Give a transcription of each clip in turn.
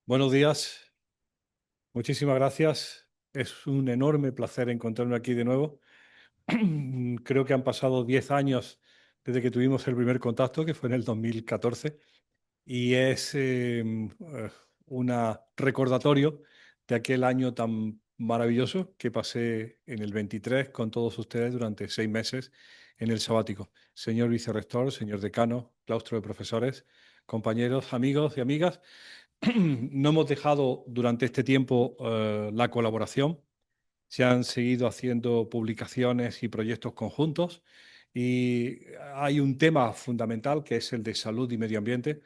Buenos días, muchísimas gracias. Es un enorme placer encontrarme aquí de nuevo. Creo que han pasado 10 años desde que tuvimos el primer contacto, que fue en el 2014, y es un recordatorio de aquel año tan maravilloso que pasé en el 23 con todos ustedes durante 6 meses en el sabático. Señor vicerrector, señor decano, claustro de profesores, compañeros, amigos y amigas. No hemos dejado durante este tiempo la colaboración. Se han seguido haciendo publicaciones y proyectos conjuntos y hay un tema fundamental que es el de salud y medio ambiente.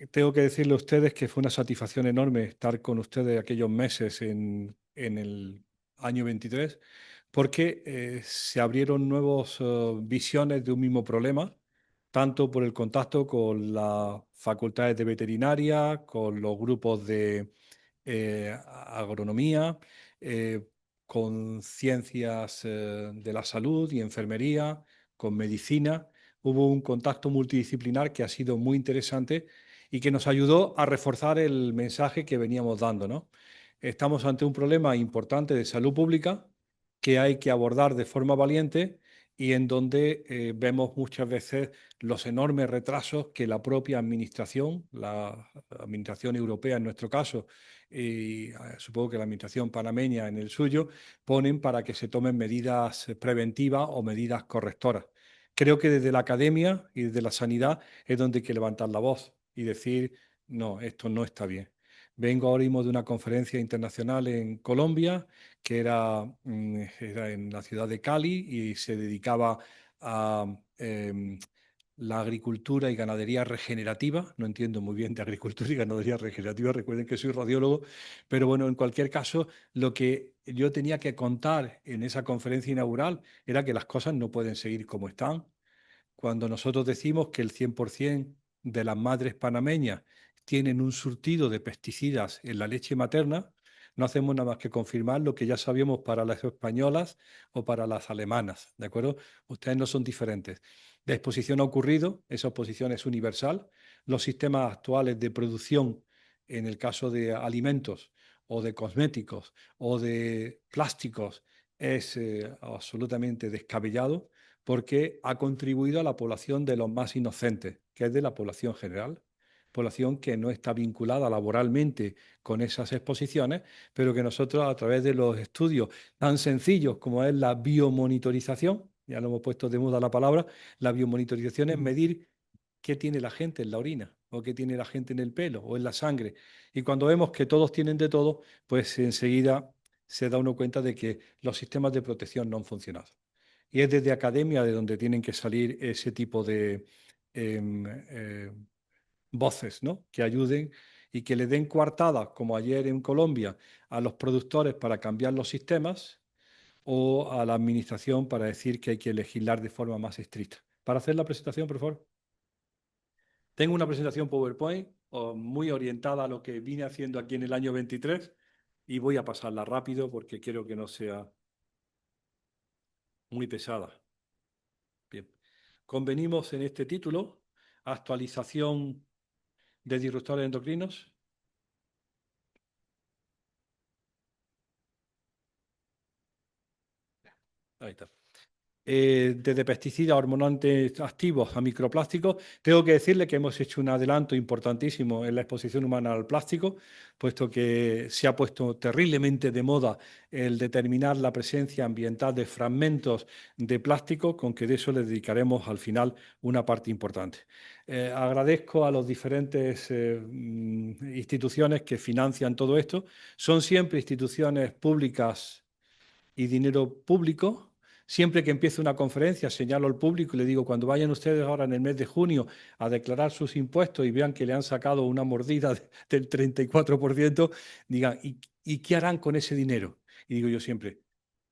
Tengo que decirle a ustedes que fue una satisfacción enorme estar con ustedes aquellos meses en el año 23, porque se abrieron nuevas visiones de un mismo problema, tanto por el contacto con las facultades de veterinaria, con los grupos de agronomía, eh, con ciencias de la salud y enfermería, con medicina. Hubo un contacto multidisciplinar que ha sido muy interesante y que nos ayudó a reforzar el mensaje que veníamos dando, ¿no? Estamos ante un problema importante de salud pública que hay que abordar de forma valiente y en donde vemos muchas veces los enormes retrasos que la propia administración, la administración europea en nuestro caso, y supongo que la administración panameña en el suyo, ponen para que se tomen medidas preventivas o medidas correctoras. Creo que desde la academia y desde la sanidad es donde hay que levantar la voz y decir, no, esto no está bien. Vengo ahora mismo de una conferencia internacional en Colombia, que era en la ciudad de Cali y se dedicaba a la agricultura y ganadería regenerativa. No entiendo muy bien de agricultura y ganadería regenerativa, recuerden que soy radiólogo, pero bueno, en cualquier caso, lo que yo tenía que contar en esa conferencia inaugural era que las cosas no pueden seguir como están. Cuando nosotros decimos que el 100% de las madres panameñas tienen un surtido de pesticidas en la leche materna, no hacemos nada más que confirmar lo que ya sabíamos para las españolas o para las alemanas, ¿de acuerdo? Ustedes no son diferentes. La exposición ha ocurrido, esa exposición es universal. Los sistemas actuales de producción, en el caso de alimentos o de cosméticos o de plásticos, es absolutamente descabellado porque ha contribuido a la población de los más inocentes, que es de la población general, población que no está vinculada laboralmente con esas exposiciones, pero que nosotros a través de los estudios tan sencillos como es la biomonitorización, ya lo hemos puesto de moda la palabra, la biomonitorización es medir qué tiene la gente en la orina o qué tiene la gente en el pelo o en la sangre. Y cuando vemos que todos tienen de todo, pues enseguida se da uno cuenta de que los sistemas de protección no han funcionado. Y es desde academia de donde tienen que salir ese tipo de voces, ¿no? Que ayuden y que le den coartada, como ayer en Colombia, a los productores para cambiar los sistemas o a la administración para decir que hay que legislar de forma más estricta. Para hacer la presentación, por favor. Tengo una presentación PowerPoint muy orientada a lo que vine haciendo aquí en el año 23 y voy a pasarla rápido porque quiero que no sea muy pesada. Bien. Convenimos en este título, actualización de disruptores endocrinos. Ahí está. Desde pesticidas hormonantes activos a microplásticos, tengo que decirle que hemos hecho un adelanto importantísimo en la exposición humana al plástico, puesto que se ha puesto terriblemente de moda el determinar la presencia ambiental de fragmentos de plástico, con que de eso le dedicaremos al final una parte importante. Agradezco a las diferentes instituciones que financian todo esto. Son siempre instituciones públicas y dinero público. Siempre que empiece una conferencia, señalo al público y le digo, cuando vayan ustedes ahora en el mes de junio a declarar sus impuestos y vean que le han sacado una mordida del 34%, digan, ¿y qué harán con ese dinero? Y digo yo siempre,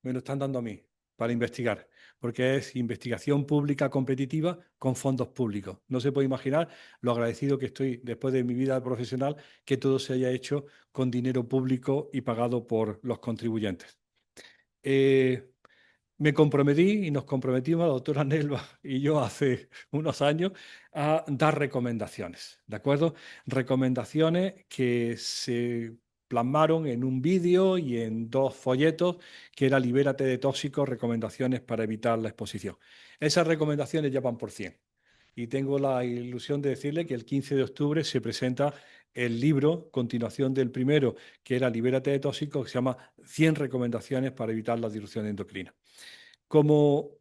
me lo están dando a mí para investigar, porque es investigación pública competitiva con fondos públicos. No se puede imaginar lo agradecido que estoy después de mi vida profesional que todo se haya hecho con dinero público y pagado por los contribuyentes. Eh, me comprometí y nos comprometimos, la doctora Nelva y yo, hace unos años, a dar recomendaciones, ¿de acuerdo? Recomendaciones que se plasmaron en un vídeo y en 2 folletos, que era Libérate de tóxicos, recomendaciones para evitar la exposición. Esas recomendaciones ya van por 100. Y tengo la ilusión de decirle que el 15 de octubre se presenta el libro, continuación del primero, que era Libérate de tóxicos, que se llama 100 recomendaciones para evitar la disrupción endocrina. Como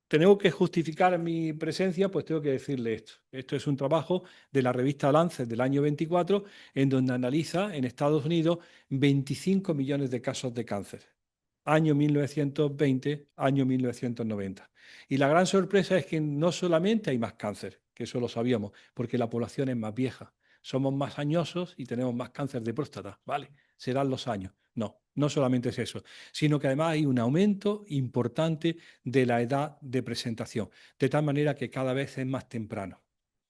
tengo que justificar mi presencia, pues tengo que decirle esto. Esto es un trabajo de la revista Lancet del año 24, en donde analiza en Estados Unidos 25 millones de casos de cáncer. Año 1920, año 1990. Y la gran sorpresa es que no solamente hay más cáncer, que eso lo sabíamos, porque la población es más vieja. Somos más añosos y tenemos más cáncer de próstata, ¿vale? Serán los años. No, no solamente es eso, sino que además hay un aumento importante de la edad de presentación, de tal manera que cada vez es más temprano.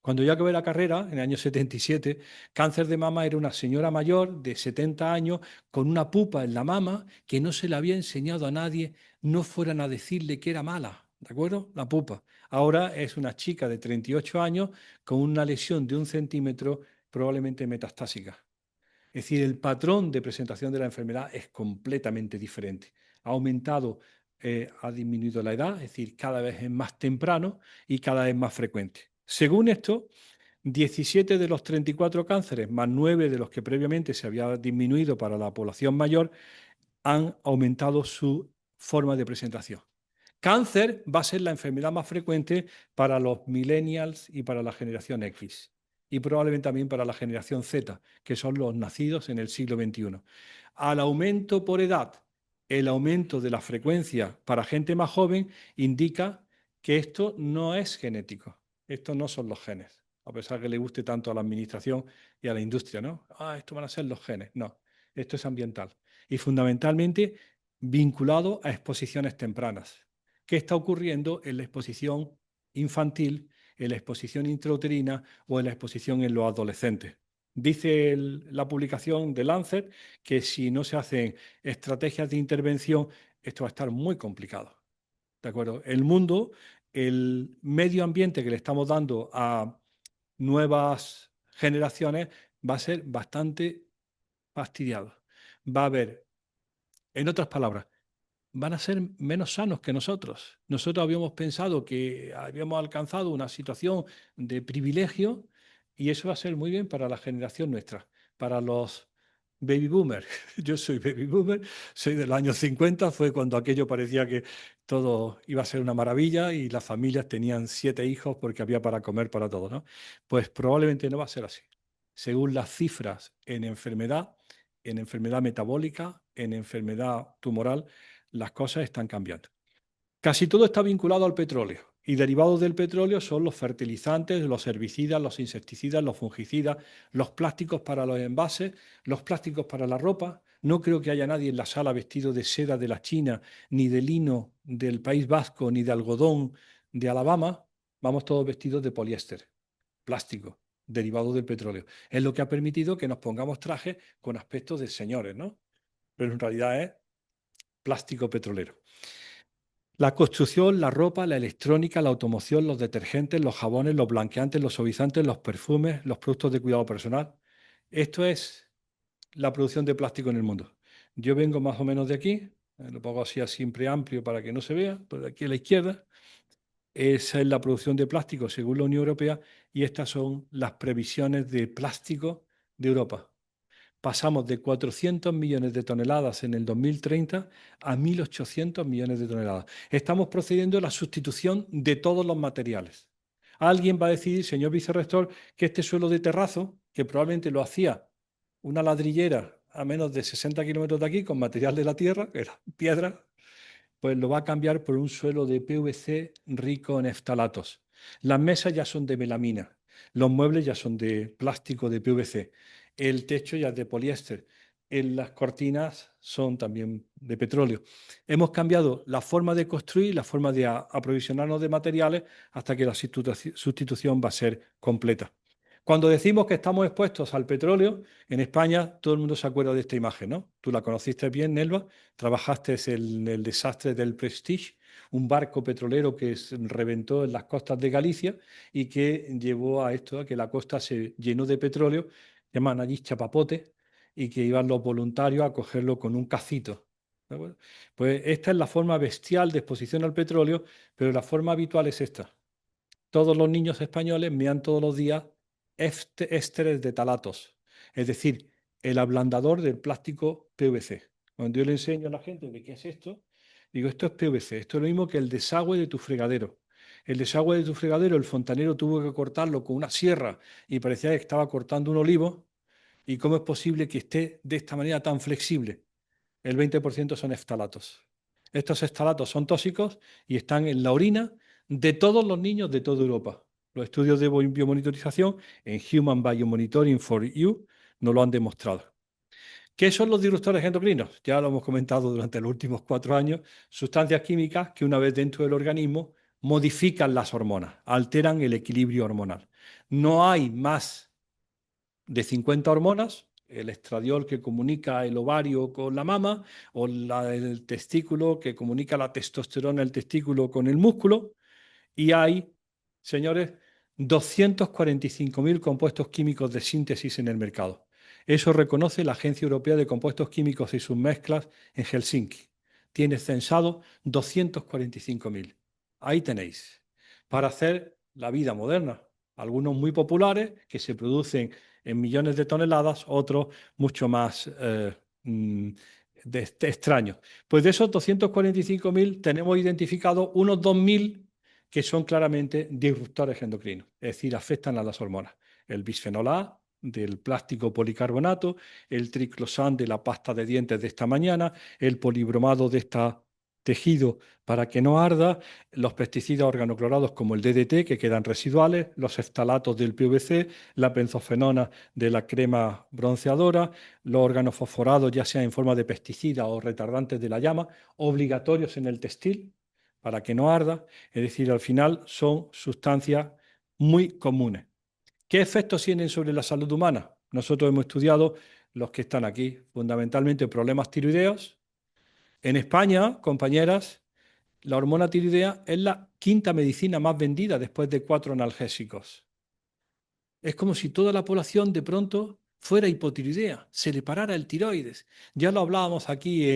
Cuando yo acabé la carrera, en el año 77, cáncer de mama era una señora mayor de 70 años con una pupa en la mama que no se le había enseñado a nadie, no fueran a decirle que era mala, ¿de acuerdo? La pupa. Ahora es una chica de 38 años con una lesión de 1 centímetro, probablemente metastásica. Es decir, el patrón de presentación de la enfermedad es completamente diferente. Ha aumentado, ha disminuido la edad, es decir, cada vez es más temprano y cada vez más frecuente. Según esto, 17 de los 34 cánceres, más 9 de los que previamente se había disminuido para la población mayor, han aumentado su forma de presentación. Cáncer va a ser la enfermedad más frecuente para los millennials y para la generación X, y probablemente también para la generación Z, que son los nacidos en el siglo XXI. Al aumento por edad, el aumento de la frecuencia para gente más joven indica que esto no es genético, estos no son los genes, a pesar que le guste tanto a la administración y a la industria, ¿no? Esto van a ser los genes. No, esto es ambiental y fundamentalmente vinculado a exposiciones tempranas. ¿Qué está ocurriendo en la exposición infantil, en la exposición intrauterina o en la exposición en los adolescentes? Dice la publicación de Lancet que si no se hacen estrategias de intervención, esto va a estar muy complicado. ¿De acuerdo? El mundo, el medio ambiente que le estamos dando a nuevas generaciones va a ser bastante fastidiado. Va a haber, en otras palabras, van a ser menos sanos que nosotros. Nosotros habíamos pensado que habíamos alcanzado una situación de privilegio y eso va a ser muy bien para la generación nuestra, para los baby boomers. Yo soy baby boomer, soy del año 50, fue cuando aquello parecía que todo iba a ser una maravilla y las familias tenían 7 hijos porque había para comer para todos, ¿no? Pues probablemente no va a ser así. Según las cifras en enfermedad metabólica, en enfermedad tumoral, las cosas están cambiando. Casi todo está vinculado al petróleo y derivados del petróleo son los fertilizantes, los herbicidas, los insecticidas, los fungicidas, los plásticos para los envases, los plásticos para la ropa. No creo que haya nadie en la sala vestido de seda de la China, ni de lino del País Vasco, ni de algodón de Alabama. Vamos todos vestidos de poliéster, plástico, derivado del petróleo. Es lo que ha permitido que nos pongamos trajes con aspectos de señores, ¿no? Pero en realidad es plástico petrolero. La construcción, la ropa, la electrónica, la automoción, los detergentes, los jabones, los blanqueantes, los suavizantes, los perfumes, los productos de cuidado personal. Esto es la producción de plástico en el mundo. Yo vengo más o menos de aquí, lo pongo así siempre amplio para que no se vea, por aquí a la izquierda. Esa es la producción de plástico según la Unión Europea y estas son las previsiones de plástico de Europa. Pasamos de 400 millones de toneladas en el 2030 a 1.800 millones de toneladas. Estamos procediendo a la sustitución de todos los materiales. Alguien va a decidir, señor vicerrector, que este suelo de terrazo, que probablemente lo hacía una ladrillera a menos de 60 kilómetros de aquí, con material de la tierra, que era piedra, pues lo va a cambiar por un suelo de PVC rico en eftalatos. Las mesas ya son de melamina, los muebles ya son de plástico de PVC, el techo ya es de poliéster, las cortinas son también de petróleo. Hemos cambiado la forma de construir, la forma de aprovisionarnos de materiales hasta que la sustitución va a ser completa. Cuando decimos que estamos expuestos al petróleo, en España todo el mundo se acuerda de esta imagen, ¿no? Tú la conociste bien, Nelva, trabajaste en el desastre del Prestige un barco petrolero que reventó en las costas de Galicia y que llevó a esto, a que la costa se llenó de petróleo, llaman allí chapapote, y que iban los voluntarios a cogerlo con un cacito. ¿De acuerdo? Pues esta es la forma bestial de exposición al petróleo, pero la forma habitual es esta. Todos los niños españoles mean todos los días ésteres de talatos, es decir, el ablandador del plástico PVC. Cuando yo le enseño a la gente de qué es esto, digo, esto es PVC, esto es lo mismo que el desagüe de tu fregadero. El desagüe de tu fregadero, el fontanero tuvo que cortarlo con una sierra y parecía que estaba cortando un olivo. ¿Y cómo es posible que esté de esta manera tan flexible? El 20% son eftalatos. Estos eftalatos son tóxicos y están en la orina de todos los niños de toda Europa. Los estudios de biomonitorización en Human Biomonitoring for You nos lo han demostrado. ¿Qué son los disruptores endocrinos? Ya lo hemos comentado durante los últimos 4 años. Sustancias químicas que una vez dentro del organismo modifican las hormonas, alteran el equilibrio hormonal. No hay más de 50 hormonas, el estradiol que comunica el ovario con la mama, o el testículo que comunica la testosterona el testículo con el músculo, y hay, señores, 245.000 compuestos químicos de síntesis en el mercado. Eso reconoce la Agencia Europea de Compuestos Químicos y sus mezclas en Helsinki. Tiene censado 245.000. Ahí tenéis, para hacer la vida moderna. Algunos muy populares que se producen en millones de toneladas, otros mucho más mm, extraños. Pues de esos 245.000 tenemos identificados unos 2.000 que son claramente disruptores endocrinos, es decir, afectan a las hormonas. El bisfenol A del plástico policarbonato, el triclosan de la pasta de dientes de esta mañana, el polibromado de este tejido para que no arda, los pesticidas organoclorados como el DDT que quedan residuales, los phtalatos del PVC, la benzofenona de la crema bronceadora, los organofosforados ya sea en forma de pesticida o retardantes de la llama, obligatorios en el textil para que no arda, es decir, al final son sustancias muy comunes. ¿Qué efectos tienen sobre la salud humana? Nosotros hemos estudiado los que están aquí, fundamentalmente problemas tiroideos. En España, compañeras, la hormona tiroidea es la quinta medicina más vendida después de 4 analgésicos. Es como si toda la población de pronto fuera hipotiroidea, se le parara el tiroides. Ya lo hablábamos aquí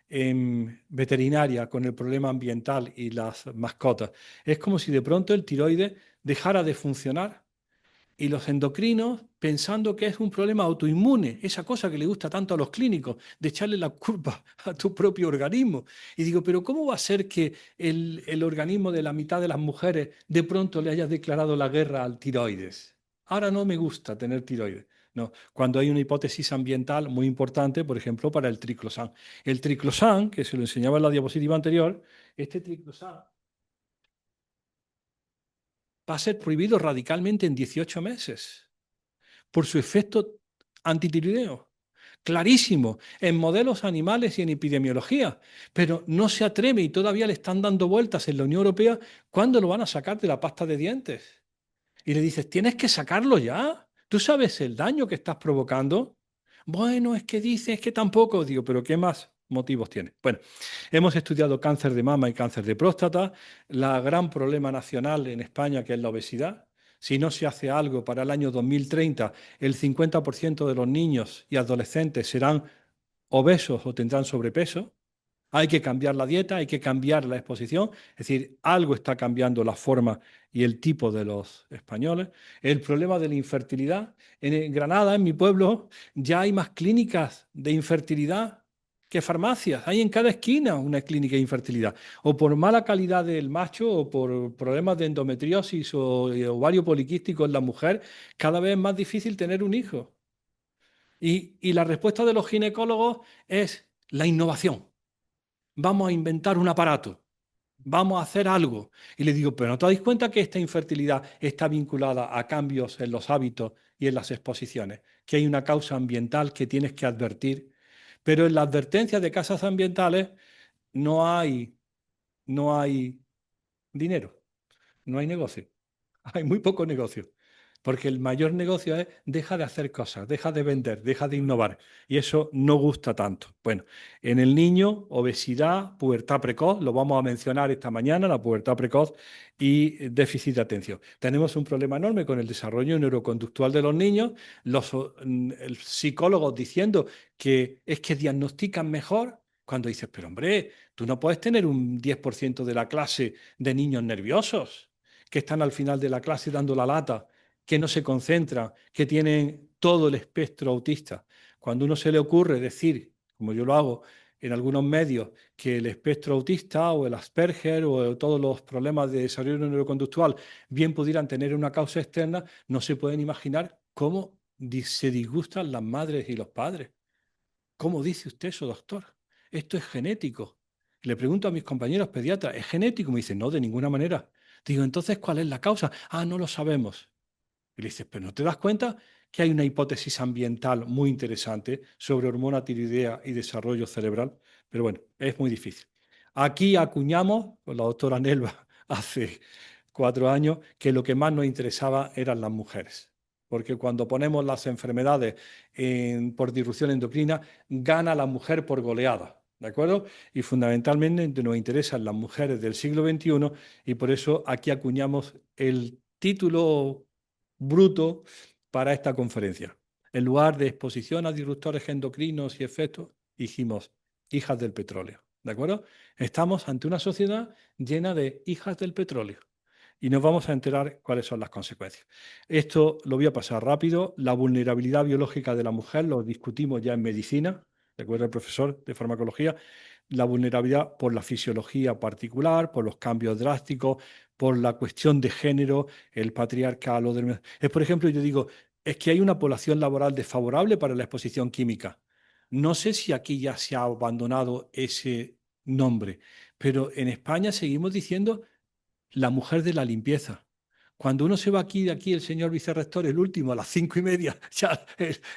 en veterinaria con el problema ambiental y las mascotas. Es como si de pronto el tiroides dejara de funcionar y los endocrinos pensando que es un problema autoinmune, esa cosa que le gusta tanto a los clínicos, de echarle la culpa a tu propio organismo. Y digo, pero ¿cómo va a ser que el organismo de la mitad de las mujeres de pronto le haya declarado la guerra al tiroides? Ahora no me gusta tener tiroides. No, cuando hay una hipótesis ambiental muy importante, por ejemplo, para el triclosan. El triclosan, que se lo enseñaba en la diapositiva anterior, este triclosan va a ser prohibido radicalmente en 18 meses por su efecto antitiroideo. Clarísimo, en modelos animales y en epidemiología, pero no se atreve y todavía le están dando vueltas en la Unión Europea cuándo lo van a sacar de la pasta de dientes. Y le dices, tienes que sacarlo ya. ¿Tú sabes el daño que estás provocando? Bueno, es que dices que tampoco. Digo, pero ¿qué más motivos tiene? Bueno, hemos estudiado cáncer de mama y cáncer de próstata, la gran problema nacional en España que es la obesidad. Si no se hace algo para el año 2030, el 50% de los niños y adolescentes serán obesos o tendrán sobrepeso. Hay que cambiar la dieta, hay que cambiar la exposición, es decir, algo está cambiando la forma y el tipo de los españoles. El problema de la infertilidad. En Granada, en mi pueblo, ya hay más clínicas de infertilidad que farmacias. Hay en cada esquina una clínica de infertilidad. O por mala calidad del macho o por problemas de endometriosis o ovario poliquístico en la mujer, cada vez es más difícil tener un hijo. Y la respuesta de los ginecólogos es la innovación. Vamos a inventar un aparato, vamos a hacer algo. Y le digo, pero ¿no te dais cuenta que esta infertilidad está vinculada a cambios en los hábitos y en las exposiciones? Que hay una causa ambiental que tienes que advertir. Pero en la advertencia de causas ambientales no hay dinero, no hay negocio. Hay muy poco negocio. porque el mayor negocio es deja de hacer cosas, deja de vender, deja de innovar, y eso no gusta tanto. Bueno, en el niño, obesidad, pubertad precoz, lo vamos a mencionar esta mañana, la pubertad precoz y déficit de atención. Tenemos un problema enorme con el desarrollo neuroconductual de los niños, el psicólogos diciendo que es que diagnostican mejor, cuando dices, pero hombre, tú no puedes tener un 10% de la clase de niños nerviosos que están al final de la clase dando la lata, que no se concentran, que tienen todo el espectro autista. Cuando uno se le ocurre decir, como yo lo hago en algunos medios, que el espectro autista o el Asperger o todos los problemas de desarrollo neuroconductual bien pudieran tener una causa externa, no se pueden imaginar cómo se disgustan las madres y los padres. ¿Cómo dice usted eso, doctor? Esto es genético. Le pregunto a mis compañeros pediatras, ¿es genético? Me dicen, no, de ninguna manera. Digo, entonces, ¿cuál es la causa? Ah, no lo sabemos. Y le dices, pero ¿no te das cuenta que hay una hipótesis ambiental muy interesante sobre hormona tiroidea y desarrollo cerebral? Pero bueno, es muy difícil. Aquí acuñamos, con la doctora Nelva, hace 4 años, que lo que más nos interesaba eran las mujeres. Porque cuando ponemos las enfermedades por disrupción endocrina, gana la mujer por goleada. ¿De acuerdo? Y fundamentalmente nos interesan las mujeres del siglo XXI y por eso aquí acuñamos el título bruto para esta conferencia. En lugar de exposición a disruptores endocrinos y efectos, dijimos hijas del petróleo. ¿De acuerdo? Estamos ante una sociedad llena de hijas del petróleo y nos vamos a enterar cuáles son las consecuencias. Esto lo voy a pasar rápido. La vulnerabilidad biológica de la mujer lo discutimos ya en medicina, ¿de acuerdo? El profesor de farmacología. La vulnerabilidad por la fisiología particular, por los cambios drásticos, por la cuestión de género, el patriarcado. Es, por ejemplo, yo digo, es que hay una población laboral desfavorable para la exposición química. No sé si aquí ya se ha abandonado ese nombre, pero en España seguimos diciendo la mujer de la limpieza. Cuando uno se va aquí de aquí, el señor vicerrector, el último, a las 5:30, ya,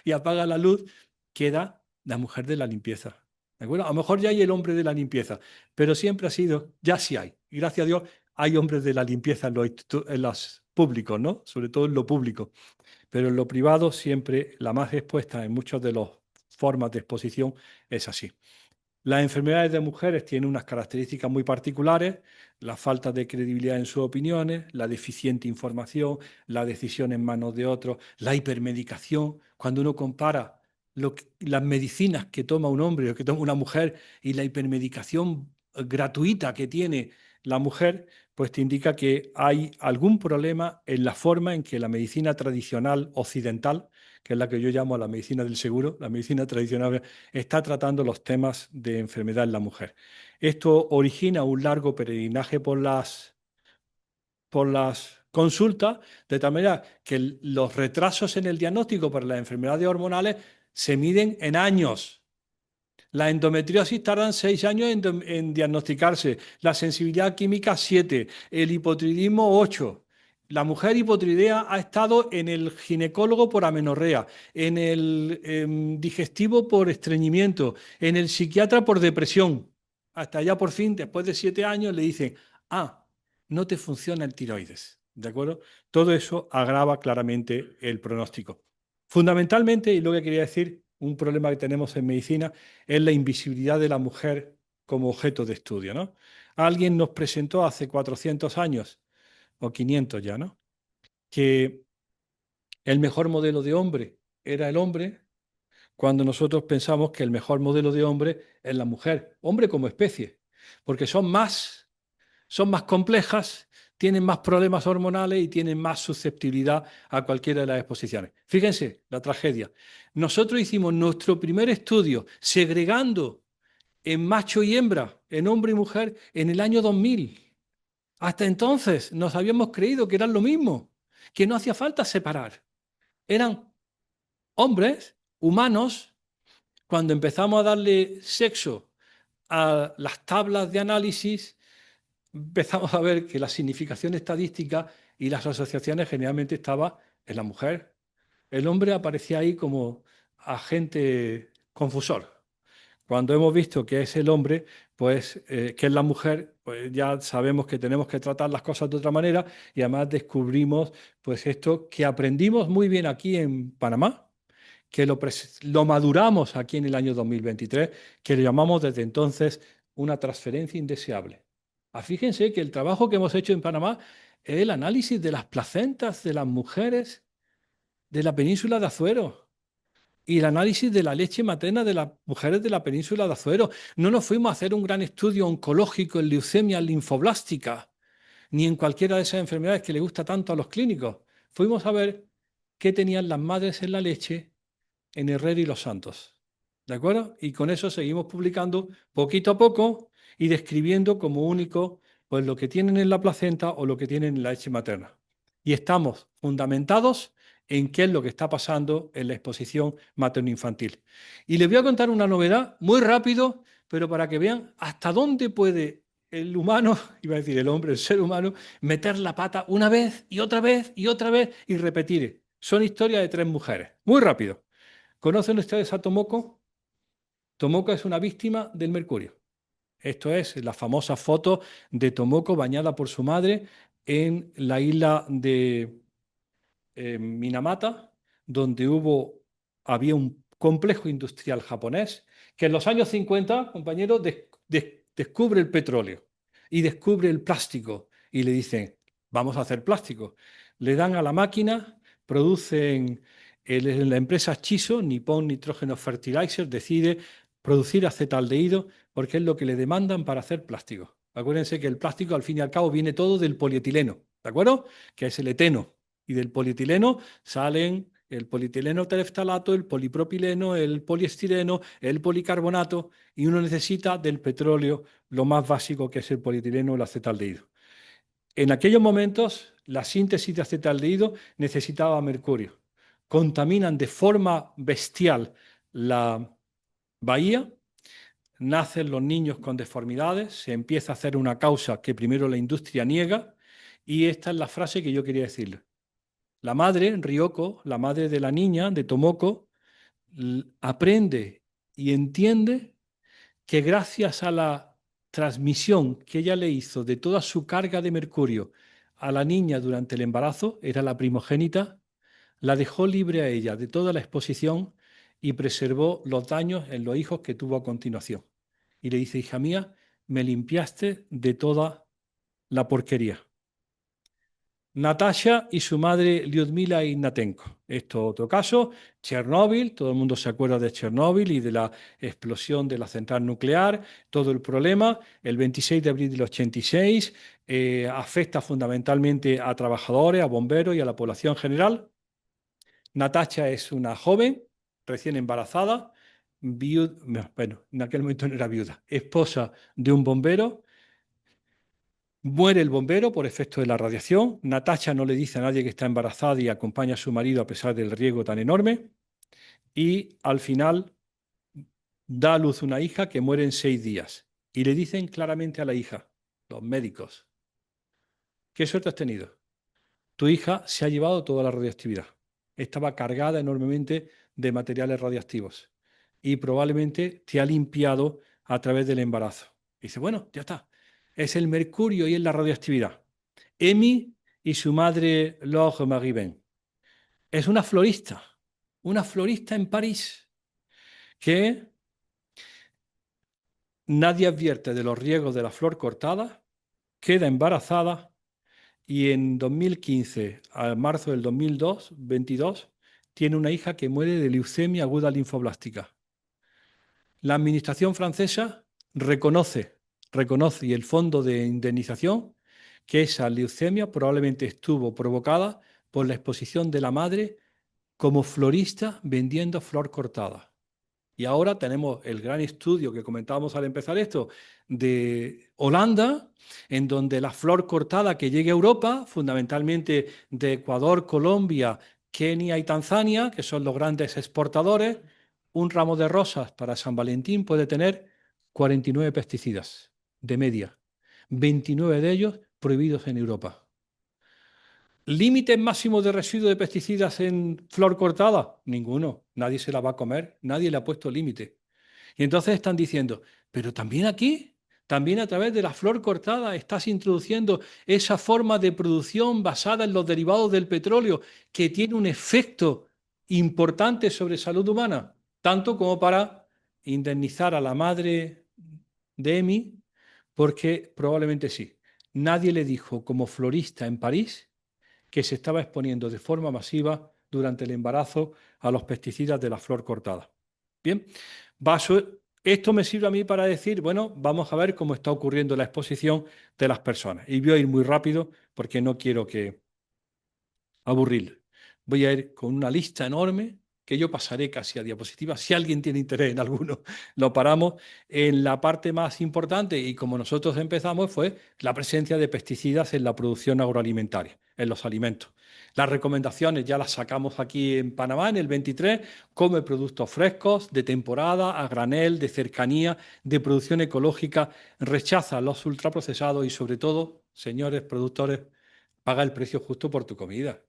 y apaga la luz, queda la mujer de la limpieza. ¿De acuerdo? A lo mejor ya hay el hombre de la limpieza, pero siempre ha sido, ya sí hay. Y gracias a Dios hay hombres de la limpieza en los públicos, ¿no? Sobre todo en lo público. Pero en lo privado siempre la más expuesta en muchas de las formas de exposición es así. Las enfermedades de mujeres tienen unas características muy particulares, la falta de credibilidad en sus opiniones, la deficiente información, la decisión en manos de otros, la hipermedicación. Cuando uno compara las medicinas que toma un hombre o que toma una mujer y la hipermedicación gratuita que tiene la mujer, pues te indica que hay algún problema en la forma en que la medicina tradicional occidental, que es la que yo llamo la medicina del seguro, la medicina tradicional está tratando los temas de enfermedad en la mujer. Esto origina un largo peregrinaje por las consultas, de tal manera que los retrasos en el diagnóstico para las enfermedades hormonales se miden en años. La endometriosis tardan 6 años en diagnosticarse, la sensibilidad química 7, el hipotiroidismo 8. La mujer hipotiroidea ha estado en el ginecólogo por amenorrea, en el digestivo por estreñimiento, en el psiquiatra por depresión. Hasta ya por fin, después de 7 años, le dicen, ah, no te funciona el tiroides. ¿De acuerdo? Todo eso agrava claramente el pronóstico. Fundamentalmente, y lo que quería decir, un problema que tenemos en medicina es la invisibilidad de la mujer como objeto de estudio, ¿no? Alguien nos presentó hace 400 años, o 500 ya, ¿no? Que el mejor modelo de hombre era el hombre, cuando nosotros pensamos que el mejor modelo de hombre es la mujer, hombre como especie, porque son más complejas, tienen más problemas hormonales y tienen más susceptibilidad a cualquiera de las exposiciones. Fíjense la tragedia. Nosotros hicimos nuestro primer estudio segregando en macho y hembra, en hombre y mujer, en el año 2000. Hasta entonces nos habíamos creído que eran lo mismo, que no hacía falta separar. Eran hombres, humanos, cuando empezamos a darle sexo a las tablas de análisis, empezamos a ver que la significación estadística y las asociaciones generalmente estaban en la mujer. El hombre aparecía ahí como agente confusor. Cuando hemos visto que es el hombre, pues, que es la mujer, pues ya sabemos que tenemos que tratar las cosas de otra manera y además descubrimos, pues esto que aprendimos muy bien aquí en Panamá, que lo maduramos aquí en el año 2023, que lo llamamos desde entonces una transferencia indeseable. Fíjense que el trabajo que hemos hecho en Panamá es el análisis de las placentas de las mujeres de la península de Azuero y el análisis de la leche materna de las mujeres de la península de Azuero. No nos fuimos a hacer un gran estudio oncológico en leucemia linfoblástica, ni en cualquiera de esas enfermedades que le gusta tanto a los clínicos. Fuimos a ver qué tenían las madres en la leche en Herrera y Los Santos. ¿De acuerdo? Y con eso seguimos publicando poquito a poco y describiendo como único pues lo que tienen en la placenta o lo que tienen en la leche materna. Y estamos fundamentados en qué es lo que está pasando en la exposición materno-infantil. Y les voy a contar una novedad muy rápido, pero para que vean hasta dónde puede el humano, iba a decir el hombre, el ser humano, meter la pata una vez y otra vez y otra vez y repetir. Son historias de 3 mujeres. Muy rápido. ¿Conocen ustedes a Tomoko? Tomoko es una víctima del mercurio. Esto es la famosa foto de Tomoko bañada por su madre en la isla de Minamata, donde había un complejo industrial japonés que en los años 50, compañeros, descubre el petróleo y descubre el plástico y le dicen, vamos a hacer plástico. Le dan a la máquina, producen, la empresa Chiso, Nippon Nitrogen Fertilizer, decide producir acetaldehído porque es lo que le demandan para hacer plástico. Acuérdense que el plástico al fin y al cabo viene todo del polietileno, ¿de acuerdo? Que es el eteno. Y del polietileno salen el polietileno tereftalato, el polipropileno, el poliestireno, el policarbonato, y uno necesita del petróleo, lo más básico que es el polietileno o el acetaldehído. En aquellos momentos, la síntesis de acetaldehído necesitaba mercurio. Contaminan de forma bestial la bahía, nacen los niños con deformidades, se empieza a hacer una causa que primero la industria niega, y esta es la frase que yo quería decirle. La madre, Ryoko, la madre de la niña, de Tomoko, aprende y entiende que gracias a la transmisión que ella le hizo de toda su carga de mercurio a la niña durante el embarazo, era la primogénita, la dejó libre a ella de toda la exposición y preservó los daños en los hijos que tuvo a continuación. Y le dice, hija mía, me limpiaste de toda la porquería. Natasha y su madre Lyudmila Ignatenko. Esto es otro caso, Chernóbil, todo el mundo se acuerda de Chernóbil y de la explosión de la central nuclear, todo el problema, el 26 de abril del 86, afecta fundamentalmente a trabajadores, a bomberos y a la población general. Natasha es una joven, recién embarazada, bueno, en aquel momento no era viuda, esposa de un bombero. Muere el bombero por efecto de la radiación. Natasha no le dice a nadie que está embarazada y acompaña a su marido a pesar del riesgo tan enorme. Y al final da a luz una hija que muere en 6 días. Y le dicen claramente a la hija, los médicos, ¿qué suerte has tenido? Tu hija se ha llevado toda la radioactividad. Estaba cargada enormemente de materiales radiactivos y probablemente te ha limpiado a través del embarazo. Y dice, bueno, ya está. Es el mercurio y es la radioactividad. Emi y su madre Laure Maribén. Es una florista en París, que nadie advierte de los riesgos de la flor cortada, queda embarazada y en 2015, a marzo del 2022, tiene una hija que muere de leucemia aguda linfoblástica. La administración francesa reconoce y el fondo de indemnización que esa leucemia probablemente estuvo provocada por la exposición de la madre como florista vendiendo flor cortada. Y ahora tenemos el gran estudio que comentábamos al empezar esto de Holanda, en donde la flor cortada que llegue a Europa, fundamentalmente de Ecuador, Colombia, Kenia y Tanzania, que son los grandes exportadores, un ramo de rosas para San Valentín puede tener 49 pesticidas de media, 29 de ellos prohibidos en Europa. ¿Límites máximos de residuos de pesticidas en flor cortada? Ninguno. Nadie se la va a comer, nadie le ha puesto límite. Y entonces están diciendo, pero también aquí, También a través de la flor cortada estás introduciendo esa forma de producción basada en los derivados del petróleo que tiene un efecto importante sobre salud humana, tanto como para indemnizar a la madre de Emi, porque probablemente sí. Nadie le dijo como florista en París que se estaba exponiendo de forma masiva durante el embarazo a los pesticidas de la flor cortada. Bien, esto me sirve a mí para decir, bueno, vamos a ver cómo está ocurriendo la exposición de las personas. Y voy a ir muy rápido porque no quiero que aburrirle. Voy a ir con una lista enorme que yo pasaré casi a diapositivas. Si alguien tiene interés en alguno, lo paramos. En la parte más importante, y como nosotros empezamos, fue la presencia de pesticidas en la producción agroalimentaria, en los alimentos. Las recomendaciones ya las sacamos aquí en Panamá en el 23, come productos frescos, de temporada, a granel, de cercanía, de producción ecológica, rechaza los ultraprocesados y sobre todo, señores productores, paga el precio justo por tu comida.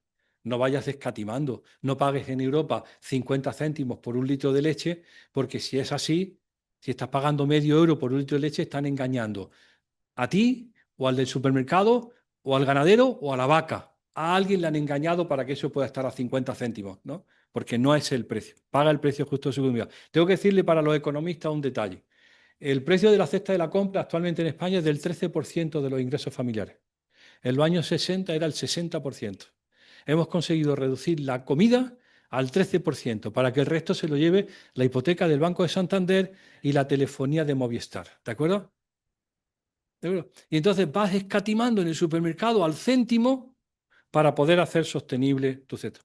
No vayas escatimando, no pagues en Europa 50 céntimos por un litro de leche, porque si es así, si estás pagando medio euro por un litro de leche, están engañando a ti o al del supermercado o al ganadero o a la vaca. A alguien le han engañado para que eso pueda estar a 50 céntimos, ¿no? Porque no es el precio. Paga el precio justo de su comida. Tengo que decirle para los economistas un detalle. El precio de la cesta de la compra actualmente en España es del 13% de los ingresos familiares. En los años 60 era el 60%. Hemos conseguido reducir la comida al 13% para que el resto se lo lleve la hipoteca del Banco de Santander y la telefonía de Movistar. ¿De acuerdo? ¿De acuerdo? Y entonces vas escatimando en el supermercado al céntimo para poder hacer sostenible tu cesta.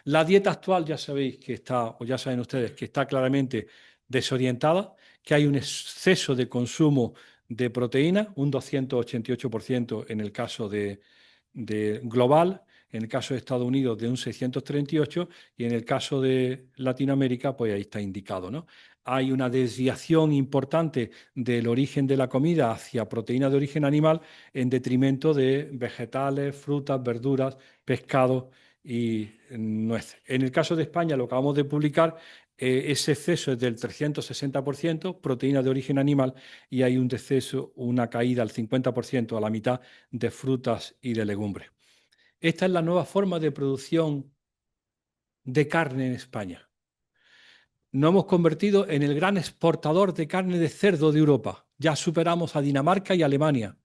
La dieta actual ya sabéis que está, o ya saben ustedes, que está claramente desorientada, que hay un exceso de consumo de proteína, un 288% en el caso de global, en el caso de Estados Unidos de un 638 y en el caso de Latinoamérica, pues ahí está indicado, ¿no? Hay una desviación importante del origen de la comida hacia proteína de origen animal en detrimento de vegetales, frutas, verduras, pescado y nueces. En el caso de España, lo acabamos de publicar, ese exceso es del 360%, proteína de origen animal, y hay un descenso, una caída al 50%, a la mitad, de frutas y de legumbres. Esta es la nueva forma de producción de carne en España. Nos hemos convertido en el gran exportador de carne de cerdo de Europa. Ya superamos a Dinamarca y Alemania.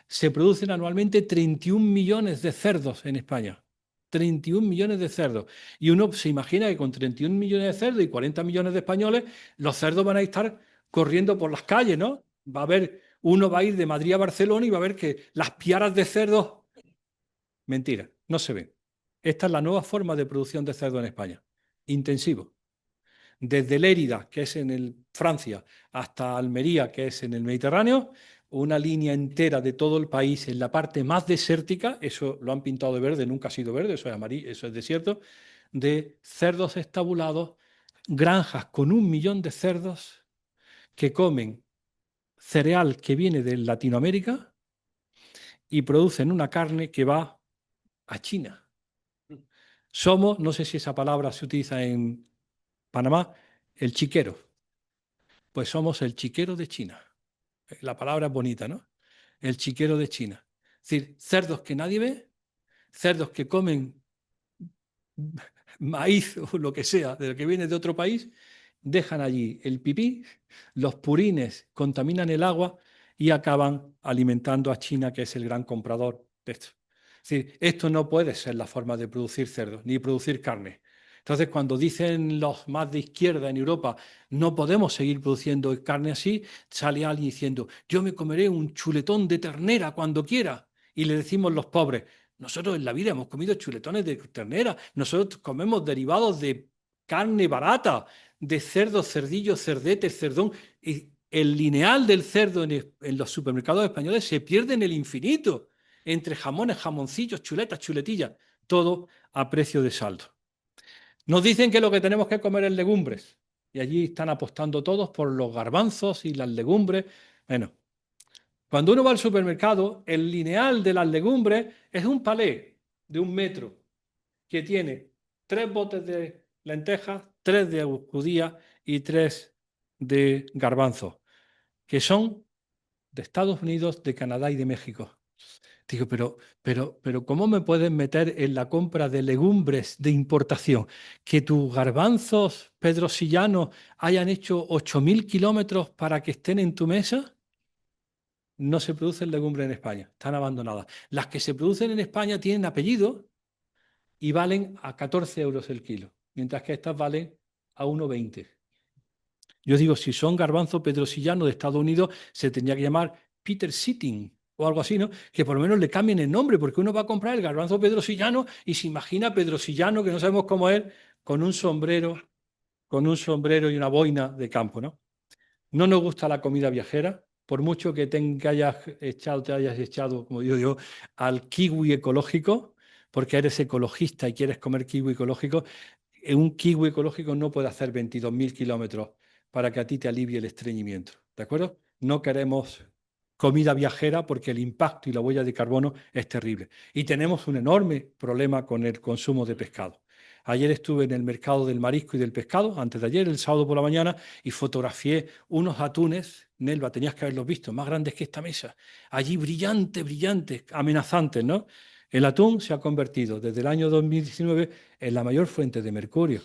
Se producen anualmente 31 millones de cerdos en España. 31 millones de cerdos. Y uno se imagina que con 31 millones de cerdos y 40 millones de españoles, los cerdos van a estar corriendo por las calles, ¿no? Uno va a ir de Madrid a Barcelona y va a ver que las piaras de cerdos, mentira, no se ven. Esta es la nueva forma de producción de cerdo en España. Intensivo. Desde Lérida, que es en Francia, hasta Almería, que es en el Mediterráneo, una línea entera de todo el país en la parte más desértica, eso lo han pintado de verde, nunca ha sido verde, eso es amarillo, eso es desierto, de cerdos estabulados, granjas con 1 millón de cerdos que comen cereal que viene de Latinoamérica y producen una carne que va a China. Somos, no sé si esa palabra se utiliza en Panamá, el chiquero. Pues somos el chiquero de China. La palabra es bonita, ¿no? El chiquero de China. Es decir, cerdos que nadie ve, cerdos que comen maíz o lo que sea, de lo que viene de otro país, dejan allí el pipí, los purines contaminan el agua y acaban alimentando a China, que es el gran comprador de esto. Es decir, esto no puede ser la forma de producir cerdos, ni producir carne. Entonces, cuando dicen los más de izquierda en Europa, no podemos seguir produciendo carne así, sale alguien diciendo, yo me comeré un chuletón de ternera cuando quiera. Y le decimos los pobres, nosotros en la vida hemos comido chuletones de ternera, nosotros comemos derivados de carne barata, de cerdo, cerdillo, cerdete, cerdón. Y el lineal del cerdo en los supermercados españoles se pierde en el infinito, entre jamones, jamoncillos, chuletas, chuletillas, todo a precio de saldo. Nos dicen que lo que tenemos que comer es legumbres, y allí están apostando todos por los garbanzos y las legumbres. Bueno, cuando uno va al supermercado, el lineal de las legumbres es un palé de 1 metro que tiene 3 botes de lentejas, 3 de judía y 3 de garbanzos, que son de Estados Unidos, de Canadá y de México. Digo, pero, ¿cómo me puedes meter en la compra de legumbres de importación? Que tus garbanzos pedrosillanos hayan hecho 8.000 kilómetros para que estén en tu mesa. No se producen legumbres en España, están abandonadas. Las que se producen en España tienen apellido y valen a 14 euros el kilo, mientras que estas valen a 1,20. Yo digo, si son garbanzo pedrosillano de Estados Unidos, se tendría que llamar Peter Sitting o algo así, ¿no? Que por lo menos le cambien el nombre, porque uno va a comprar el garbanzo pedrosillano y se imagina pedrosillano, que no sabemos cómo es, con un sombrero y una boina de campo, ¿no? No nos gusta la comida viajera, por mucho que te hayas echado, como digo yo, al kiwi ecológico, porque eres ecologista y quieres comer kiwi ecológico. Un kiwi ecológico no puede hacer 22.000 kilómetros para que a ti te alivie el estreñimiento, ¿de acuerdo? No queremos comida viajera porque el impacto y la huella de carbono es terrible. Y tenemos un enorme problema con el consumo de pescado. Ayer estuve en el mercado del marisco y del pescado, antes de ayer, el sábado por la mañana, y fotografié unos atunes, Nelva, tenías que haberlos visto, más grandes que esta mesa, allí brillantes, brillantes, amenazantes, ¿no? El atún se ha convertido desde el año 2019 en la mayor fuente de mercurio.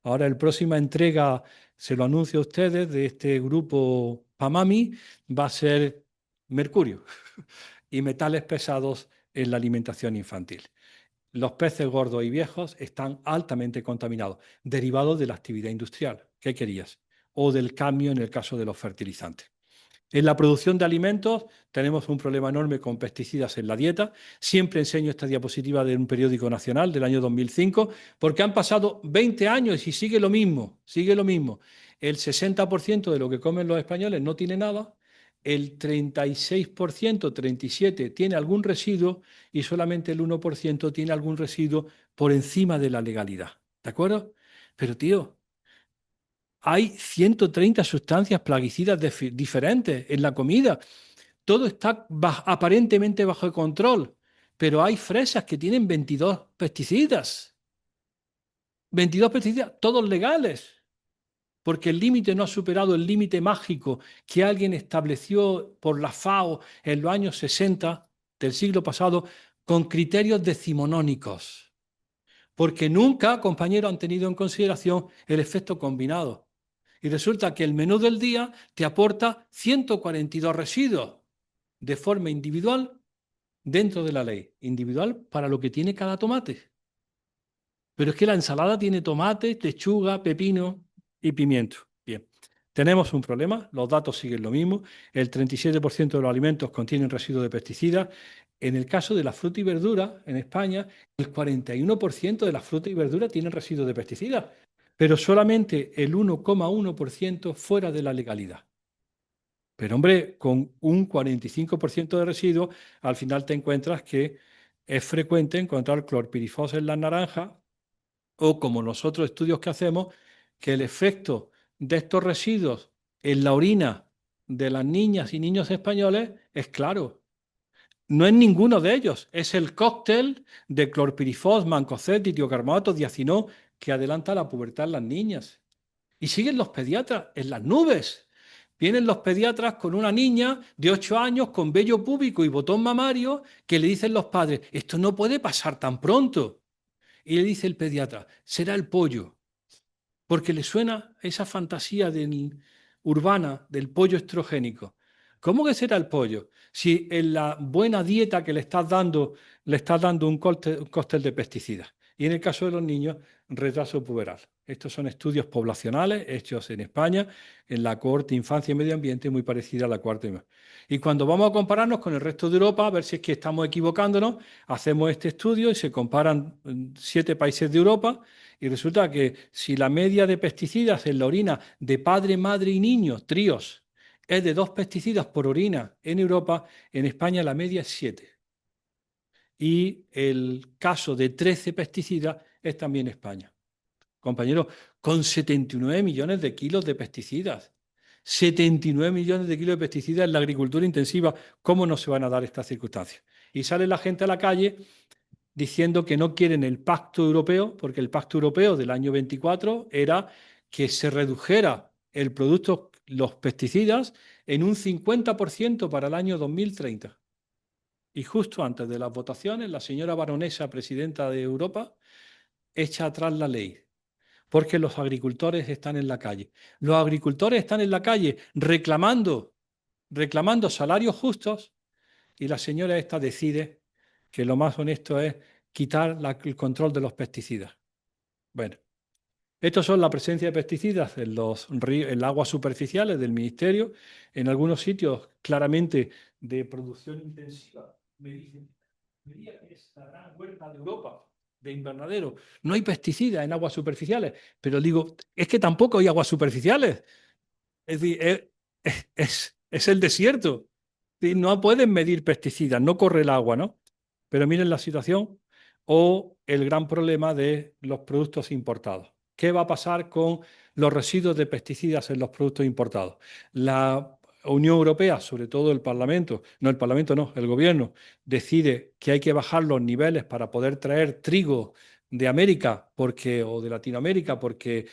Ahora, la próxima entrega, se lo anuncio a ustedes, de este grupo PAMAMI, va a ser mercurio y metales pesados en la alimentación infantil. Los peces gordos y viejos están altamente contaminados, derivados de la actividad industrial. ¿Qué querías? O del cambio en el caso de los fertilizantes. En la producción de alimentos tenemos un problema enorme con pesticidas en la dieta. Siempre enseño esta diapositiva de un periódico nacional del año 2005, porque han pasado 20 años y sigue lo mismo, sigue lo mismo. El 60% de lo que comen los españoles no tiene nada, el 36%, 37% tiene algún residuo y solamente el 1% tiene algún residuo por encima de la legalidad. ¿De acuerdo? Pero tío, hay 130 sustancias plaguicidas diferentes en la comida. Todo está aparentemente bajo control, pero hay fresas que tienen 22 pesticidas. 22 pesticidas, todos legales, porque el límite no ha superado el límite mágico que alguien estableció por la FAO en los años 60 del siglo pasado con criterios decimonónicos. Porque nunca, compañeros, han tenido en consideración el efecto combinado. Y resulta que el menú del día te aporta 142 residuos de forma individual dentro de la ley. Individual para lo que tiene cada tomate. Pero es que la ensalada tiene tomate, lechuga, pepino y pimiento. Bien, tenemos un problema, los datos siguen lo mismo. El 37% de los alimentos contienen residuos de pesticidas. En el caso de la fruta y verdura, en España, el 41% de la fruta y verdura tienen residuos de pesticidas, pero solamente el 1,1% fuera de la legalidad. Pero hombre, con un 45% de residuos, al final te encuentras que es frecuente encontrar clorpirifos en las naranjas o, como los otros estudios que hacemos, que el efecto de estos residuos en la orina de las niñas y niños españoles es claro. No es ninguno de ellos, es el cóctel de clorpirifos, mancozeb, ditiocarbamato, diacinó que adelanta la pubertad en las niñas. Y siguen los pediatras en las nubes. Vienen los pediatras con una niña de 8 años con vello púbico y botón mamario que le dicen los padres, esto no puede pasar tan pronto. Y le dice el pediatra, será el pollo, porque le suena esa fantasía urbana del pollo estrogénico. ¿Cómo que será el pollo? Si en la buena dieta que le estás dando un cóctel de pesticidas. Y en el caso de los niños, retraso puberal. Estos son estudios poblacionales hechos en España, en la cohorte Infancia y Medio Ambiente, muy parecida a la cuarta. Y cuando vamos a compararnos con el resto de Europa, a ver si es que estamos equivocándonos, hacemos este estudio y se comparan 7 países de Europa y resulta que si la media de pesticidas en la orina de padre, madre y niño, tríos, es de 2 pesticidas por orina en Europa, en España la media es 7. Y el caso de 13 pesticidas es también España. Compañeros, con 79 millones de kilos de pesticidas. 79 millones de kilos de pesticidas en la agricultura intensiva. ¿Cómo no se van a dar estas circunstancias? Y sale la gente a la calle diciendo que no quieren el pacto europeo, porque el pacto europeo del año 24 era que se redujera el producto los pesticidas en un 50% para el año 2030. Y justo antes de las votaciones, la señora baronesa, presidenta de Europa, echa atrás la ley, porque los agricultores están en la calle. Los agricultores están en la calle reclamando salarios justos, y la señora esta decide que lo más honesto es quitar el control de los pesticidas. Bueno, estos son la presencia de pesticidas en los ríos, en las aguas superficiales del ministerio, en algunos sitios claramente de producción intensiva. Me dicen, diría que es la gran huerta de Europa de invernadero. No hay pesticidas en aguas superficiales, pero digo, es que tampoco hay aguas superficiales. Es decir, es el desierto. Sí, no pueden medir pesticidas, no corre el agua, ¿no? Pero miren la situación o el gran problema de los productos importados. ¿Qué va a pasar con los residuos de pesticidas en los productos importados? La Unión Europea, sobre todo el Parlamento no, el gobierno, decide que hay que bajar los niveles para poder traer trigo de América o de Latinoamérica, porque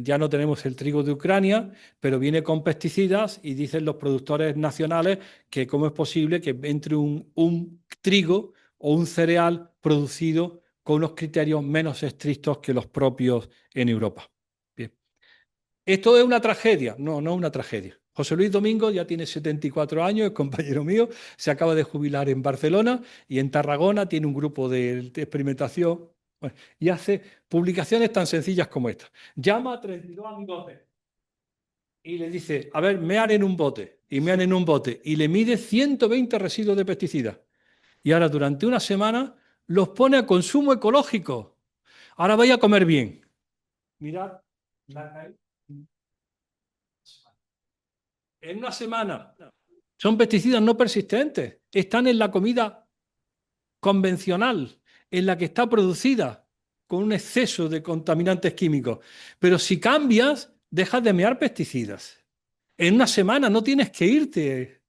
ya no tenemos el trigo de Ucrania, pero viene con pesticidas y dicen los productores nacionales que cómo es posible que entre un trigo o un cereal producido con unos criterios menos estrictos que los propios en Europa. Bien. ¿Esto es una tragedia? No, no es una tragedia. José Luis Domingo ya tiene 74 años, es compañero mío, se acaba de jubilar en Barcelona y en Tarragona tiene un grupo de experimentación, bueno, y hace publicaciones tan sencillas como esta. Llama a 32 amigos y le dice, a ver, mean en un bote, y mean en un bote, y le mide 120 residuos de pesticidas. Y ahora durante una semana los pone a consumo ecológico. Ahora vaya a comer bien. Mirad la caída. En una semana. Son pesticidas no persistentes. Están en la comida convencional, en la que está producida con un exceso de contaminantes químicos. Pero si cambias, dejas de mear pesticidas. En una semana no tienes que irte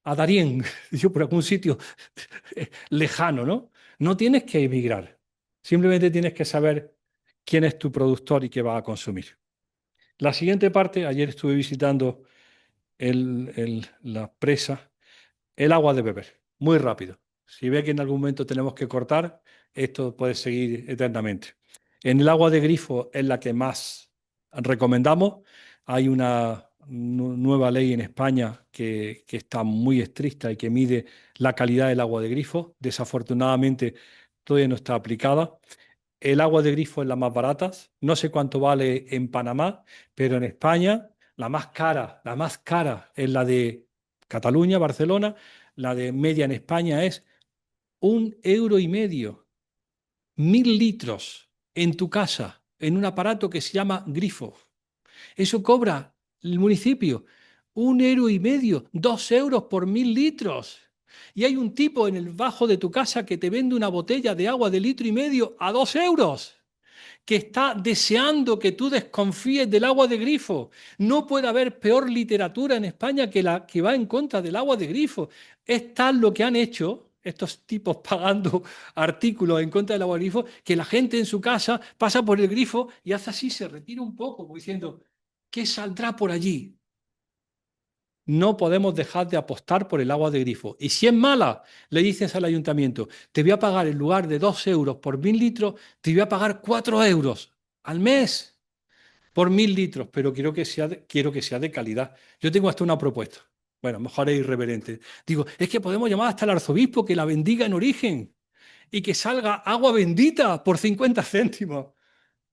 a Darién, yo por algún sitio lejano, ¿no? No tienes que emigrar. Simplemente tienes que saber quién es tu productor y qué va a consumir. La siguiente parte, ayer estuve visitando la presa, el agua de beber, muy rápido. Si ve que en algún momento tenemos que cortar, esto puede seguir eternamente. En el agua de grifo es la que más recomendamos. Hay una nueva ley en España que está muy estricta y que mide la calidad del agua de grifo. Desafortunadamente, todavía no está aplicada. El agua de grifo es la más barata. No sé cuánto vale en Panamá, pero en España la más cara es la de Cataluña, Barcelona. La de media en España es 1,5 euros. 1.000 litros en tu casa, en un aparato que se llama grifo. Eso cobra el municipio 1,5 euros, 2 euros por 1.000 litros. Y hay un tipo en el bajo de tu casa que te vende una botella de agua de 1,5 litros a 2 euros, que está deseando que tú desconfíes del agua de grifo. No puede haber peor literatura en España que la que va en contra del agua de grifo. Es tal lo que han hecho estos tipos pagando artículos en contra del agua de grifo, que la gente en su casa pasa por el grifo y hace así, se retira un poco, como diciendo, ¿qué saldrá por allí? No podemos dejar de apostar por el agua de grifo. Y si es mala, le dices al ayuntamiento, te voy a pagar en lugar de 2 euros por 1.000 litros, te voy a pagar 4 euros al mes por 1.000 litros, pero quiero que sea de calidad. Yo tengo hasta una propuesta. Bueno, mejor es irreverente. Digo, es que podemos llamar hasta el arzobispo que la bendiga en origen y que salga agua bendita por 50 céntimos.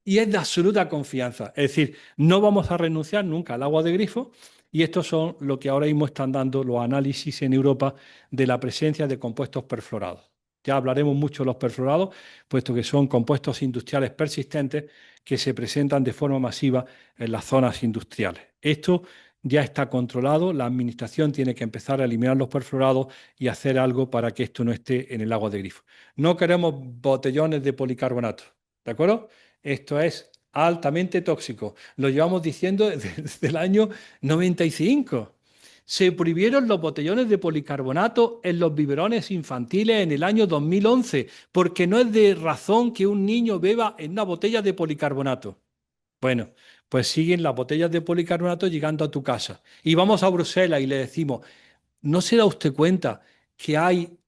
Y es de absoluta confianza. Es decir, no vamos a renunciar nunca al agua de grifo, y estos son lo que ahora mismo están dando los análisis en Europa de la presencia de compuestos perfluorados. Ya hablaremos mucho de los perfluorados, puesto que son compuestos industriales persistentes que se presentan de forma masiva en las zonas industriales. Esto ya está controlado, la administración tiene que empezar a eliminar los perfluorados y hacer algo para que esto no esté en el agua de grifo. No queremos botellones de policarbonato, ¿de acuerdo? Esto es altamente tóxico. Lo llevamos diciendo desde el año 95. Se prohibieron los botellones de policarbonato en los biberones infantiles en el año 2011, porque no es de razón que un niño beba en una botella de policarbonato. Bueno, pues siguen las botellas de policarbonato llegando a tu casa. Y vamos a Bruselas y le decimos, ¿no se da usted cuenta que hay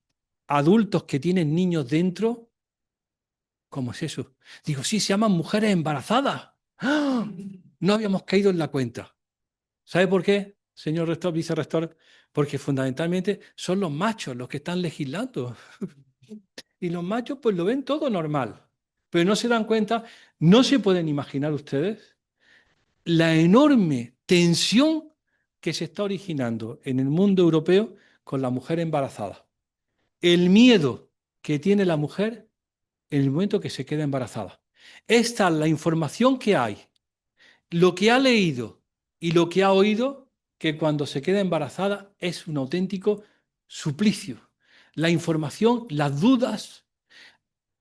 adultos que tienen niños dentro? ¿Cómo es eso? Digo, sí, se llaman mujeres embarazadas. ¡Ah! No habíamos caído en la cuenta. ¿Sabe por qué, señor rector, vicerrector? Porque fundamentalmente son los machos los que están legislando. Y los machos pues lo ven todo normal. Pero no se dan cuenta, no se pueden imaginar ustedes la enorme tensión que se está originando en el mundo europeo con la mujer embarazada. El miedo que tiene la mujer en el momento que se queda embarazada. Esta es la información que hay, lo que ha leído y lo que ha oído, que cuando se queda embarazada es un auténtico suplicio. La información, las dudas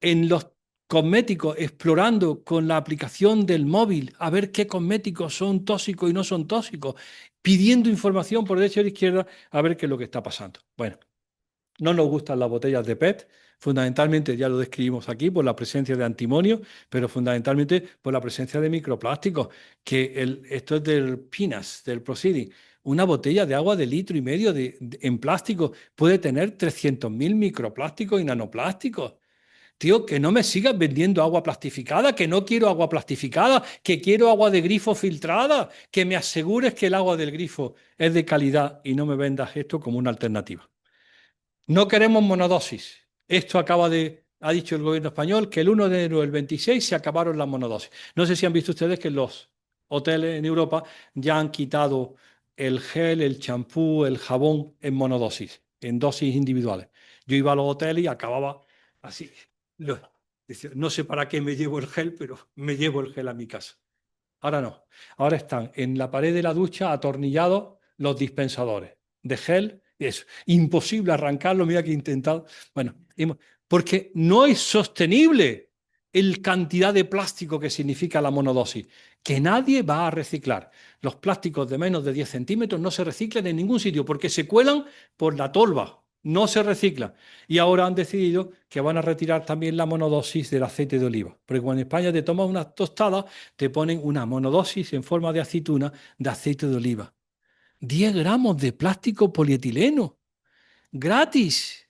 en los cosméticos, explorando con la aplicación del móvil a ver qué cosméticos son tóxicos y no son tóxicos, pidiendo información por derecha y izquierda a ver qué es lo que está pasando. Bueno, no nos gustan las botellas de PET, fundamentalmente, ya lo describimos aquí, por la presencia de antimonio, pero fundamentalmente por la presencia de microplásticos, esto es del PINAS, del Proceeding. Una botella de agua de litro y medio en plástico puede tener 300.000 microplásticos y nanoplásticos. Tío, que no me sigas vendiendo agua plastificada, que no quiero agua plastificada, que quiero agua de grifo filtrada, que me asegures que el agua del grifo es de calidad y no me vendas esto como una alternativa. No queremos monodosis. Esto ha dicho el gobierno español que el 1 de enero del 26 se acabaron las monodosis. No sé si han visto ustedes que en los hoteles en Europa ya han quitado el gel, el champú, el jabón en monodosis, en dosis individuales. Yo iba a los hoteles y acababa así. No sé para qué me llevo el gel, pero me llevo el gel a mi casa. Ahora no. Ahora están en la pared de la ducha atornillados los dispensadores de gel. Y es imposible arrancarlo. Mira que he intentado. Bueno, porque no es sostenible el cantidad de plástico que significa la monodosis, que nadie va a reciclar. Los plásticos de menos de 10 centímetros no se reciclan en ningún sitio porque se cuelan por la tolva, no se reciclan. Y ahora han decidido que van a retirar también la monodosis del aceite de oliva. Porque cuando en España te tomas una tostada, te ponen una monodosis en forma de aceituna de aceite de oliva. 10 gramos de plástico polietileno, gratis,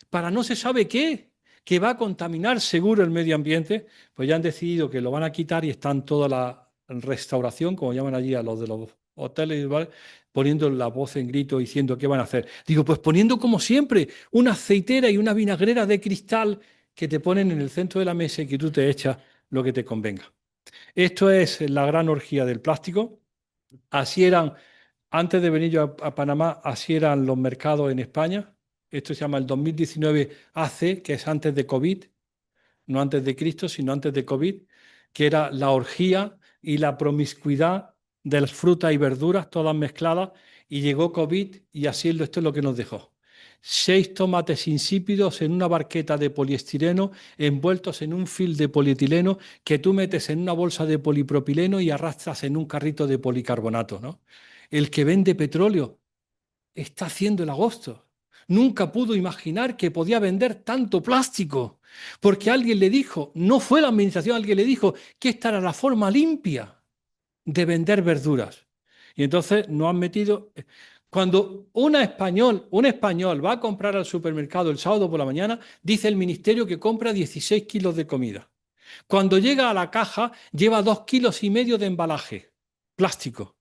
para no se sabe qué, que va a contaminar seguro el medio ambiente, pues ya han decidido que lo van a quitar y están toda la restauración, como llaman allí a los de los hoteles, ¿vale? Poniendo la voz en grito diciendo qué van a hacer. Digo, pues poniendo como siempre una aceitera y una vinagrera de cristal que te ponen en el centro de la mesa y que tú te echas lo que te convenga. Esto es la gran orgía del plástico. Así eran, antes de venir yo a Panamá, así eran los mercados en España. Esto se llama el 2019 AC, que es antes de COVID, no antes de Cristo, sino antes de COVID, que era la orgía y la promiscuidad de las frutas y verduras, todas mezcladas, y llegó COVID y así esto es lo que nos dejó. 6 tomates insípidos en una barqueta de poliestireno envueltos en un film de polietileno que tú metes en una bolsa de polipropileno y arrastras en un carrito de policarbonato, ¿no? El que vende petróleo está haciendo el agosto. Nunca pudo imaginar que podía vender tanto plástico, porque alguien le dijo, no fue la administración, alguien le dijo que esta era la forma limpia de vender verduras. Y entonces no han metido. Cuando un español va a comprar al supermercado el sábado por la mañana, dice el ministerio que compra 16 kilos de comida. Cuando llega a la caja, lleva 2,5 kilos de embalaje, plástico.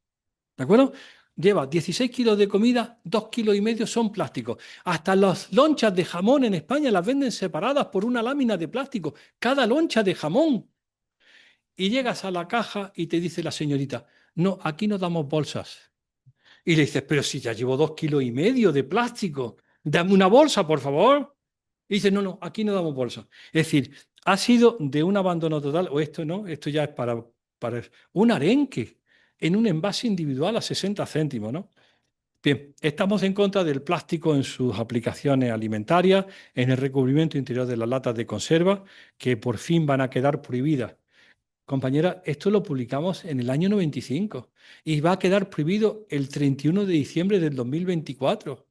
¿De acuerdo? Lleva 16 kilos de comida, 2,5 kilos son plásticos. Hasta las lonchas de jamón en España las venden separadas por una lámina de plástico. Cada loncha de jamón. Y llegas a la caja y te dice la señorita, no, aquí no damos bolsas. Y le dices, pero si ya llevo 2,5 kilos de plástico, dame una bolsa, por favor. Y dice, no, no, aquí no damos bolsas. Es decir, ha sido de un abandono total, o esto no, esto ya es para un arenque en un envase individual a 60 céntimos, ¿no? Bien, estamos en contra del plástico en sus aplicaciones alimentarias, en el recubrimiento interior de las latas de conserva, que por fin van a quedar prohibidas. Compañera, esto lo publicamos en el año 95 y va a quedar prohibido el 31 de diciembre del 2024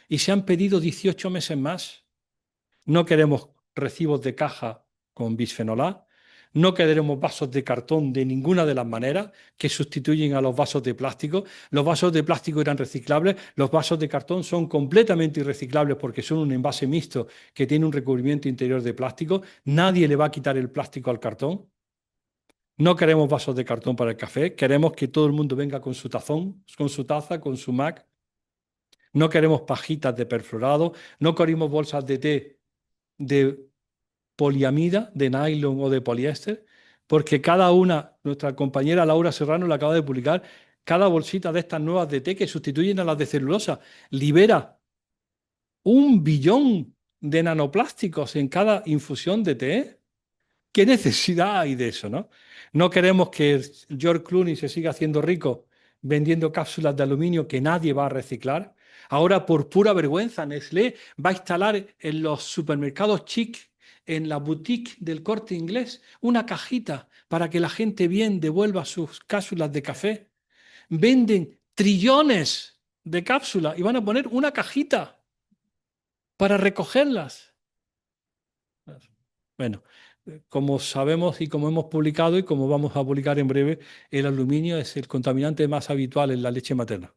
y se han pedido 18 meses más. No queremos recibos de caja con bisfenol A, No queremos vasos de cartón de ninguna de las maneras que sustituyen a los vasos de plástico. Los vasos de plástico eran reciclables, los vasos de cartón son completamente irreciclables porque son un envase mixto que tiene un recubrimiento interior de plástico. Nadie le va a quitar el plástico al cartón. No queremos vasos de cartón para el café, queremos que todo el mundo venga con su tazón, con su taza, con su Mac. No queremos pajitas de perfluorado, no queremos bolsas de té de poliamida, de nylon o de poliéster, porque cada una, nuestra compañera Laura Serrano la acaba de publicar, cada bolsita de estas nuevas de té que sustituyen a las de celulosa libera 1 billón de nanoplásticos en cada infusión de té. ¿Qué necesidad hay de eso, no? No queremos que George Clooney se siga haciendo rico vendiendo cápsulas de aluminio que nadie va a reciclar. Ahora, por pura vergüenza, Nestlé va a instalar en los supermercados chic, en la boutique del Corte Inglés, una cajita para que la gente bien devuelva sus cápsulas de café. Venden trillones de cápsulas y van a poner una cajita para recogerlas. Bueno, como sabemos y como hemos publicado y como vamos a publicar en breve, el aluminio es el contaminante más habitual en la leche materna.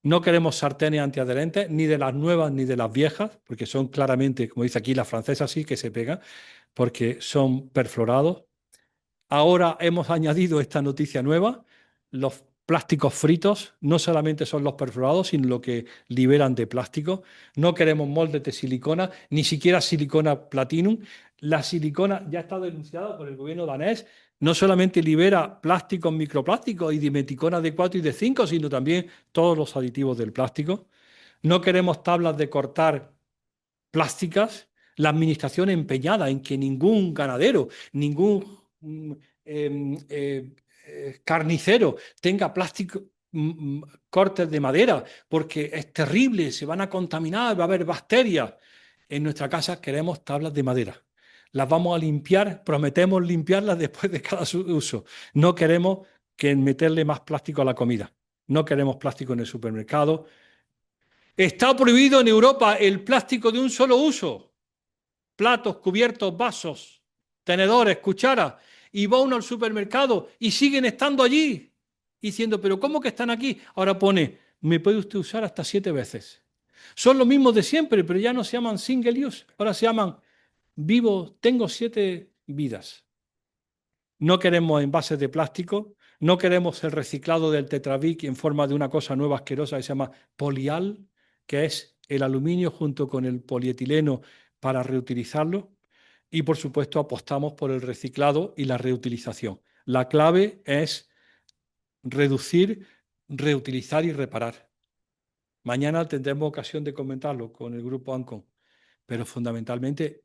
No queremos sartenes antiadherentes, ni de las nuevas ni de las viejas, porque son claramente, como dice aquí, las francesas sí que se pegan, porque son perfluorados. Ahora hemos añadido esta noticia nueva, los plásticos fritos no solamente son los perforados, sino lo que liberan de plástico. No queremos moldes de silicona, ni siquiera silicona platinum. La silicona ya está denunciada por el gobierno danés. No solamente libera plásticos, microplásticos y dimeticona d 4 y d 5, sino también todos los aditivos del plástico. No queremos tablas de cortar plásticas, la administración empeñada en que ningún ganadero, ningún carnicero tenga plástico, cortes de madera, porque es terrible, se van a contaminar, va a haber bacterias. En nuestra casa queremos tablas de madera. Las vamos a limpiar, prometemos limpiarlas después de cada uso. No queremos que meterle más plástico a la comida. No queremos plástico en el supermercado. Está prohibido en Europa el plástico de un solo uso. Platos, cubiertos, vasos, tenedores, cucharas. Y va uno al supermercado y siguen estando allí. Diciendo, pero ¿cómo que están aquí? Ahora pone, me puede usted usar hasta 7 veces. Son los mismos de siempre, pero ya no se llaman single use. Ahora se llaman vivo, tengo 7 vidas. No queremos envases de plástico, no queremos el reciclado del Tetrabric en forma de una cosa nueva asquerosa que se llama polial, que es el aluminio junto con el polietileno para reutilizarlo. Y por supuesto apostamos por el reciclado y la reutilización. La clave es reducir, reutilizar y reparar. Mañana tendremos ocasión de comentarlo con el grupo ANCON, pero fundamentalmente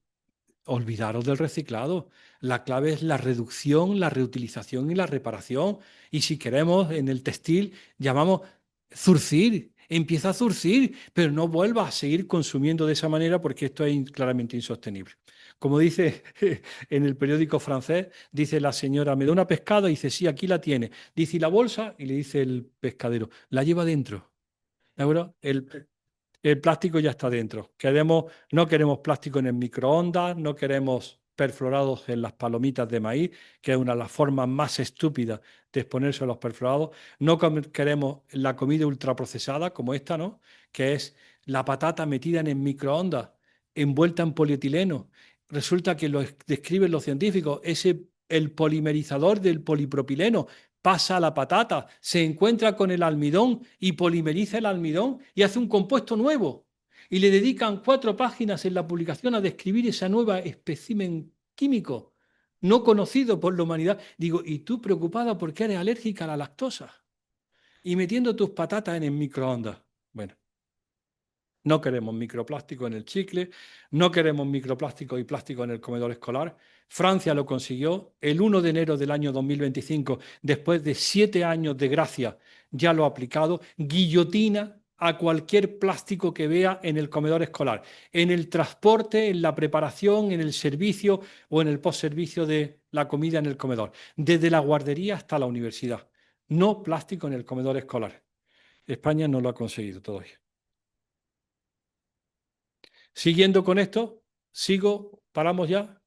olvidaros del reciclado. La clave es la reducción, la reutilización y la reparación. Y si queremos, en el textil, llamamos zurcir. Empieza a zurcir, pero no vuelva a seguir consumiendo de esa manera porque esto es claramente insostenible. Como dice en el periódico francés, dice la señora, me da una pescada y dice, sí, aquí la tiene. Dice, ¿y la bolsa? Y le dice el pescadero, la lleva dentro. ¿De acuerdo? El plástico ya está dentro. No queremos plástico en el microondas, no queremos perfluorados en las palomitas de maíz, que es una de las formas más estúpidas de exponerse a los perfluorados. No queremos la comida ultraprocesada como esta, ¿no? Que es la patata metida en el microondas, envuelta en polietileno. Resulta que lo describen los científicos, el polimerizador del polipropileno pasa a la patata, se encuentra con el almidón y polimeriza el almidón y hace un compuesto nuevo. Y le dedican 4 páginas en la publicación a describir esa nueva espécimen químico no conocido por la humanidad. Digo, ¿y tú preocupada porque eres alérgica a la lactosa? Y metiendo tus patatas en el microondas. Bueno, no queremos microplástico en el chicle, no queremos microplástico y plástico en el comedor escolar. Francia lo consiguió el 1 de enero del año 2025, después de 7 años de gracia, ya lo ha aplicado, guillotina a cualquier plástico que vea en el comedor escolar, en el transporte, en la preparación, en el servicio o en el postservicio de la comida en el comedor, desde la guardería hasta la universidad. No plástico en el comedor escolar. España no lo ha conseguido todavía. Siguiendo con esto, paramos ya.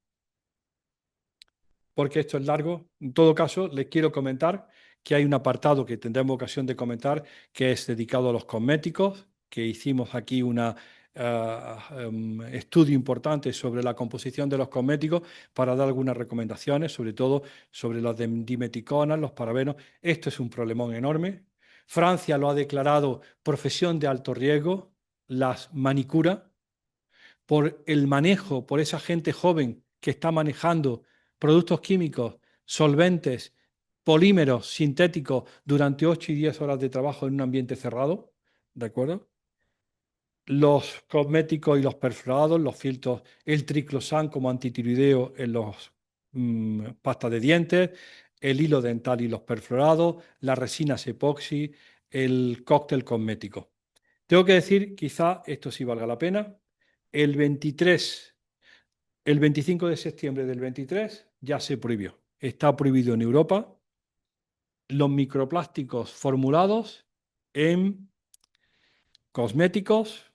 porque esto es largo. En todo caso, les quiero comentar que hay un apartado que tendremos ocasión de comentar, que es dedicado a los cosméticos, que hicimos aquí un estudio importante sobre la composición de los cosméticos para dar algunas recomendaciones, sobre todo sobre las dimeticonas, los parabenos. Esto es un problemón enorme. Francia lo ha declarado profesión de alto riesgo, las manicuras, por el manejo, por esa gente joven que está manejando productos químicos, solventes, polímeros sintéticos durante 8 y 10 horas de trabajo en un ambiente cerrado, ¿de acuerdo? Los cosméticos y los perforados, los filtros, el triclosan como antitiroideo en los pastas de dientes, el hilo dental y los perforados, las resinas epoxi, el cóctel cosmético. Tengo que decir, quizá esto sí valga la pena, el 23, el 25 de septiembre del 23 ya se prohibió. Está prohibido en Europa los microplásticos formulados en cosméticos,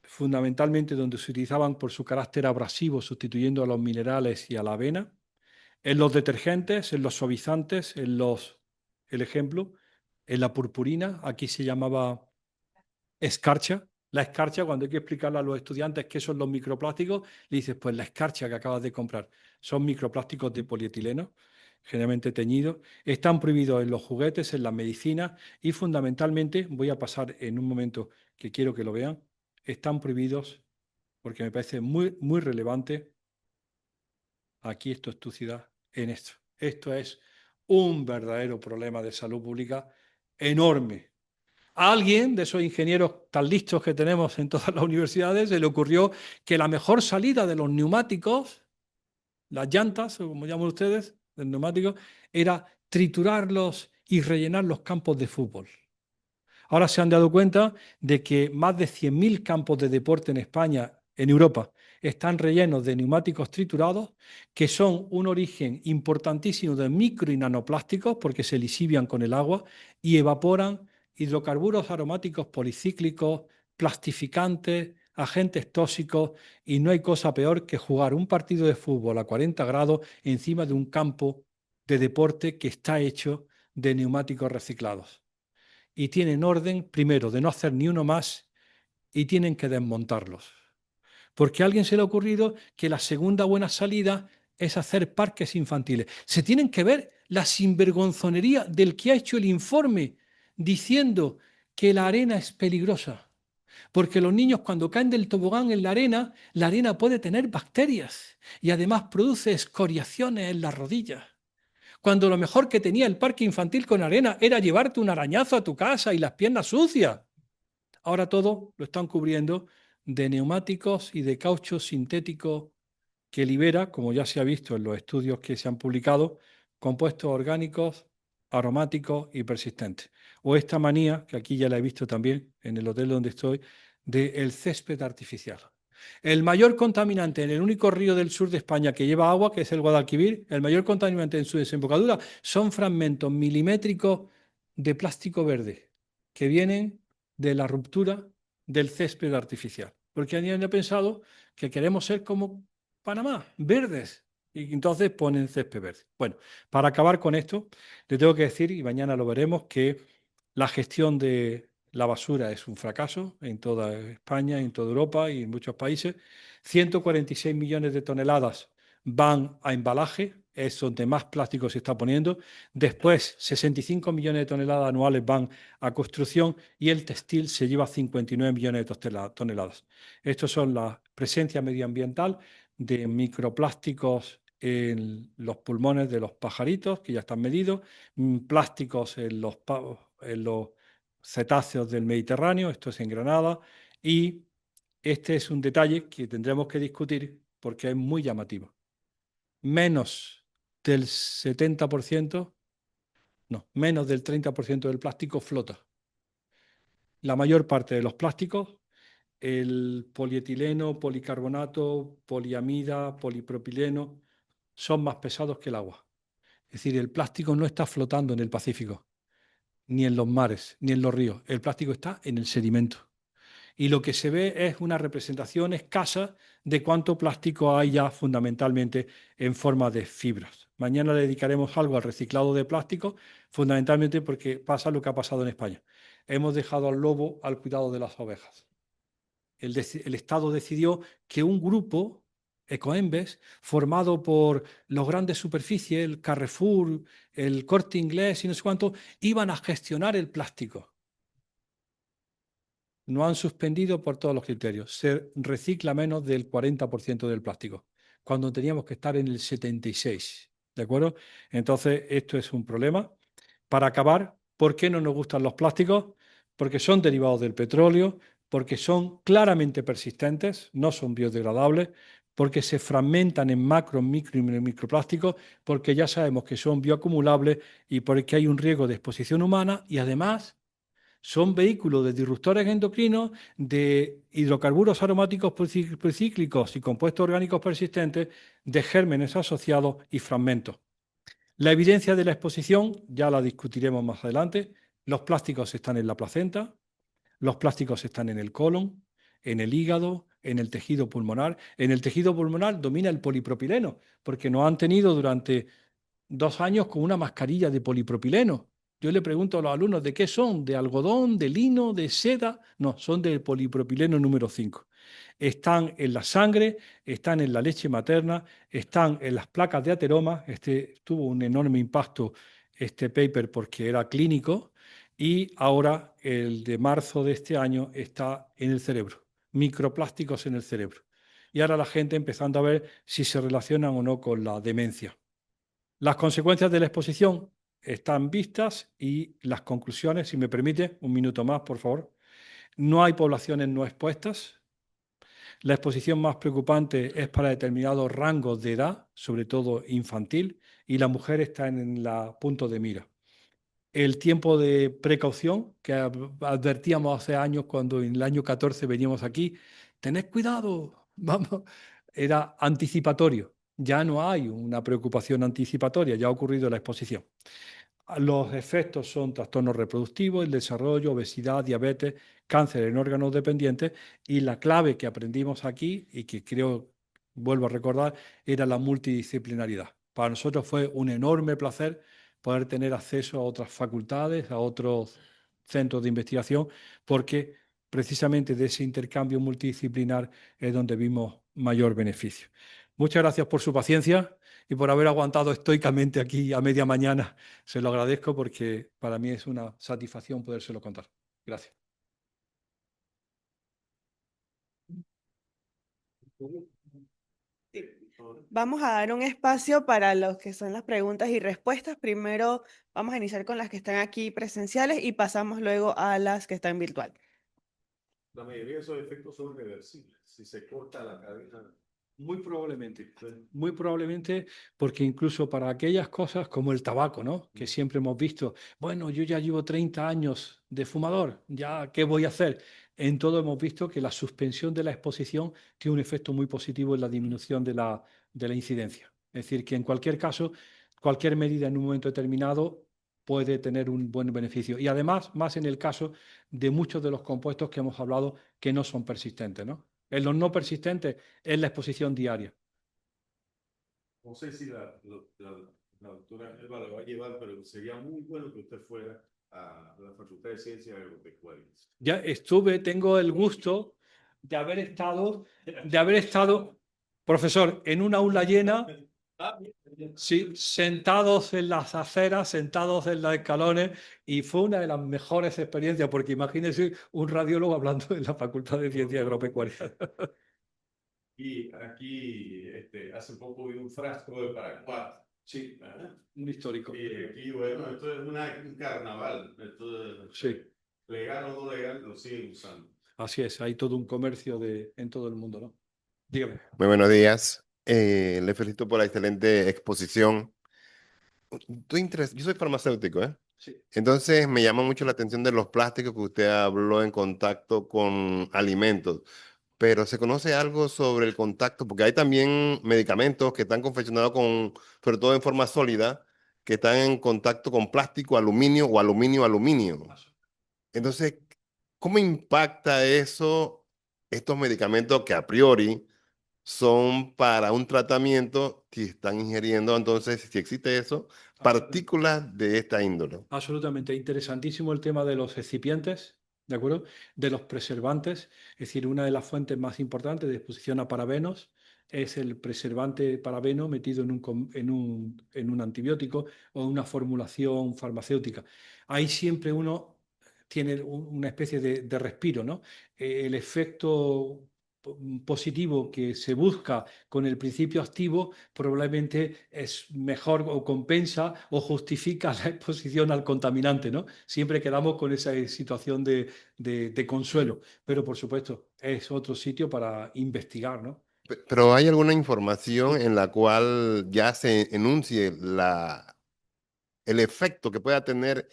fundamentalmente donde se utilizaban por su carácter abrasivo, sustituyendo a los minerales y a la avena, en los detergentes, en los suavizantes, el ejemplo, en la purpurina, aquí se llamaba escarcha. La escarcha, cuando hay que explicarle a los estudiantes qué son los microplásticos, le dices, pues la escarcha que acabas de comprar son microplásticos de polietileno, generalmente teñidos. Están prohibidos en los juguetes, en las medicinas y fundamentalmente, voy a pasar en un momento que quiero que lo vean, están prohibidos, porque me parece muy, muy relevante, aquí esto es tu ciudad, en esto. Esto es un verdadero problema de salud pública enorme. A alguien de esos ingenieros tan listos que tenemos en todas las universidades se le ocurrió que la mejor salida de los neumáticos, las llantas, o como llaman ustedes, del neumático, era triturarlos y rellenar los campos de fútbol. Ahora se han dado cuenta de que más de 100.000 campos de deporte en España, en Europa, están rellenos de neumáticos triturados, que son un origen importantísimo de micro y nanoplásticos, porque se lisivian con el agua y evaporan hidrocarburos aromáticos policíclicos, plastificantes, agentes tóxicos, y no hay cosa peor que jugar un partido de fútbol a 40 grados encima de un campo de deporte que está hecho de neumáticos reciclados y tienen orden, primero, de no hacer ni uno más y tienen que desmontarlos. Porque a alguien se le ha ocurrido que la segunda buena salida es hacer parques infantiles. Se tienen que ver la sinvergonzonería del que ha hecho el informe diciendo que la arena es peligrosa. Porque los niños cuando caen del tobogán en la arena puede tener bacterias y además produce escoriaciones en las rodillas cuando lo mejor que tenía el parque infantil con arena era llevarte un arañazo a tu casa y las piernas sucias. Ahora todo lo están cubriendo de neumáticos y de caucho sintético que libera, como ya se ha visto en los estudios que se han publicado, compuestos orgánicos, aromáticos y persistentes. O esta manía, que aquí ya la he visto también en el hotel donde estoy, del césped artificial. El mayor contaminante en el único río del sur de España que lleva agua, que es el Guadalquivir, el mayor contaminante en su desembocadura son fragmentos milimétricos de plástico verde que vienen de la ruptura del césped artificial. Porque alguien ha pensado que queremos ser como Panamá, verdes, y entonces ponen césped verde. Bueno, para acabar con esto, le tengo que decir, y mañana lo veremos, que la gestión de la basura es un fracaso en toda España, en toda Europa y en muchos países. 146 millones de toneladas van a embalaje, es donde más plástico se está poniendo. Después, 65 millones de toneladas anuales van a construcción y el textil se lleva 59 millones de toneladas. Estas son la presencia medioambiental de microplásticos en los pulmones de los pajaritos, que ya están medidos, plásticos en los cetáceos del Mediterráneo, esto es en Granada, y este es un detalle que tendremos que discutir porque es muy llamativo. Menos del 70%, no, menos del 30% del plástico flota. La mayor parte de los plásticos, el polietileno, policarbonato, poliamida, polipropileno, son más pesados que el agua. Es decir, el plástico no está flotando en el Pacífico, ni en los mares, ni en los ríos. El plástico está en el sedimento. Y lo que se ve es una representación escasa de cuánto plástico hay ya fundamentalmente en forma de fibras. Mañana le dedicaremos algo al reciclado de plástico, fundamentalmente porque pasa lo que ha pasado en España. Hemos dejado al lobo al cuidado de las ovejas. El Estado decidió que un grupo, Ecoembes, formado por los grandes superficies, el Carrefour, el Corte Inglés y no sé cuánto, iban a gestionar el plástico. No han suspendido por todos los criterios. Se recicla menos del 40% del plástico, cuando teníamos que estar en el 76%. ¿De acuerdo? Entonces, esto es un problema. Para acabar, ¿por qué no nos gustan los plásticos? Porque son derivados del petróleo, porque son claramente persistentes, no son biodegradables, porque se fragmentan en macro, micro y microplásticos, porque ya sabemos que son bioacumulables y porque hay un riesgo de exposición humana y además son vehículos de disruptores endocrinos, de hidrocarburos aromáticos policíclicos y compuestos orgánicos persistentes, de gérmenes asociados y fragmentos. La evidencia de la exposición ya la discutiremos más adelante. Los plásticos están en la placenta, los plásticos están en el colon, en el hígado, en el tejido pulmonar. En el tejido pulmonar domina el polipropileno, porque nos han tenido durante 2 años con una mascarilla de polipropileno. Yo le pregunto a los alumnos de qué son, de algodón, de lino, de seda. No, son del polipropileno número 5. Están en la sangre, están en la leche materna, están en las placas de ateroma. Este tuvo un enorme impacto este paper porque era clínico y ahora el de marzo de este año está en el cerebro, microplásticos en el cerebro. Y ahora la gente empezando a ver si se relacionan o no con la demencia. Las consecuencias de la exposición están vistas y las conclusiones, si me permite, un minuto más, por favor. No hay poblaciones no expuestas. La exposición más preocupante es para determinados rangos de edad, sobre todo infantil, y la mujer está en la punto de mira. El tiempo de precaución que advertíamos hace años cuando en el año 14 veníamos aquí, tened cuidado, vamos, era anticipatorio. Ya no hay una preocupación anticipatoria, ya ha ocurrido la exposición. Los efectos son trastornos reproductivos, el desarrollo, obesidad, diabetes, cáncer en órganos dependientes y la clave que aprendimos aquí y que creo, vuelvo a recordar, era la multidisciplinariedad. Para nosotros fue un enorme placer poder tener acceso a otras facultades, a otros centros de investigación, porque precisamente de ese intercambio multidisciplinar es donde vimos mayor beneficio. Muchas gracias por su paciencia y por haber aguantado estoicamente aquí a media mañana. Se lo agradezco porque para mí es una satisfacción podérselo contar. Gracias. Vamos a dar un espacio para los que son las preguntas y respuestas. Primero vamos a iniciar con las que están aquí presenciales y pasamos luego a las que están virtual. La mayoría de esos efectos son reversibles. Si se corta la cadena. Muy probablemente, porque incluso para aquellas cosas como el tabaco, ¿no? Que siempre hemos visto, bueno, yo ya llevo 30 años de fumador, ¿ya qué voy a hacer? En todo hemos visto que la suspensión de la exposición tiene un efecto muy positivo en la disminución de la incidencia. Es decir, que en cualquier caso, cualquier medida en un momento determinado puede tener un buen beneficio. Y además, más en el caso de muchos de los compuestos que hemos hablado que no son persistentes, ¿no? En los no persistentes es la exposición diaria. No sé si la doctora Elba la va a llevar, pero sería muy bueno que usted fuera a la Facultad de Ciencias Agropecuarias. Ya estuve, tengo el gusto de haber estado, profesor, en una aula llena, sí, sentados en las aceras, sentados en los escalones, y fue una de las mejores experiencias, porque imagínese un radiólogo hablando en la Facultad de Ciencias Agropecuarias. Y aquí, hace poco vi un frasco de Paraguay. Sí, ¿Ah? un histórico. Y aquí, bueno, esto es un carnaval. Esto es, Sí. legal o no legal, lo siguen usando. Así es, hay todo un comercio en todo el mundo, ¿no? Dígame. Muy buenos días. Le felicito por la excelente exposición. Yo soy farmacéutico, ¿eh? Sí. Entonces me llama mucho la atención de los plásticos que usted habló en contacto con alimentos. Pero ¿se conoce algo sobre el contacto? Porque hay también medicamentos que están confeccionados con, sobre todo en forma sólida, que están en contacto con plástico, aluminio o aluminio. Entonces, ¿cómo impacta eso estos medicamentos que a priori son para un tratamiento si están ingiriendo, entonces, si existe eso, partículas de esta índole. Absolutamente interesantísimo el tema de los excipientes, ¿de acuerdo? De los preservantes, es decir, una de las fuentes más importantes de exposición a parabenos es el preservante parabeno metido en un antibiótico o una formulación farmacéutica. Ahí siempre uno tiene una especie de respiro, ¿no? El efecto positivo que se busca con el principio activo probablemente es mejor o compensa o justifica la exposición al contaminante, ¿no? Siempre quedamos con esa situación de consuelo, pero por supuesto es otro sitio para investigar, ¿no? Pero ¿hay alguna información en la cual ya se enuncie el efecto que pueda tener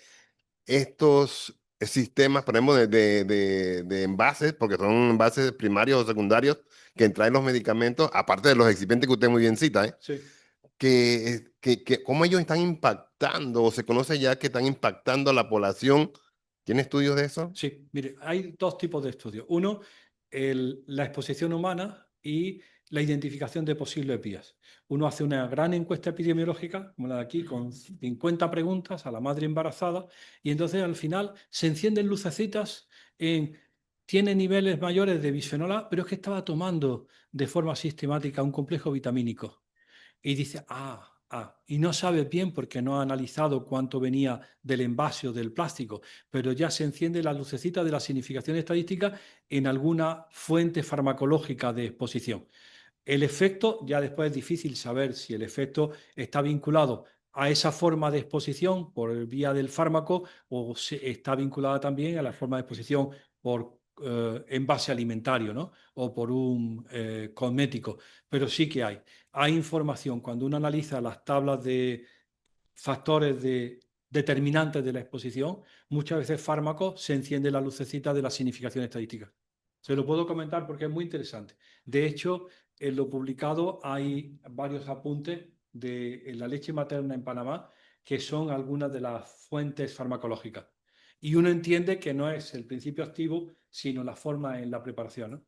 estos sistemas, por ejemplo, de envases, porque son envases primarios o secundarios que traen los medicamentos, aparte de los excipientes que usted muy bien cita, ¿eh? Sí. Cómo ellos están impactando, o se conoce ya que están impactando a la población? ¿Tiene estudios de eso? Sí, mire, hay dos tipos de estudios. Uno, la exposición humana y la identificación de posibles vías. Uno hace una gran encuesta epidemiológica, como la de aquí, con 50 preguntas a la madre embarazada, y entonces al final se encienden lucecitas en, tiene niveles mayores de bisfenol A, pero es que estaba tomando de forma sistemática un complejo vitamínico. Y dice, y no sabe bien porque no ha analizado cuánto venía del envase o del plástico, pero ya se enciende la lucecita de la significación estadística en alguna fuente farmacológica de exposición. El efecto, ya después es difícil saber si el efecto está vinculado a esa forma de exposición por vía del fármaco o está vinculada también a la forma de exposición por envase alimentario, ¿no? O por un cosmético. Pero sí que hay información cuando uno analiza las tablas de factores determinantes de la exposición, muchas veces fármacos se enciende la lucecita de la significación estadística. Se lo puedo comentar porque es muy interesante. De hecho, en lo publicado hay varios apuntes de la leche materna en Panamá que son algunas de las fuentes farmacológicas. Y uno entiende que no es el principio activo, sino la forma en la preparación, ¿no?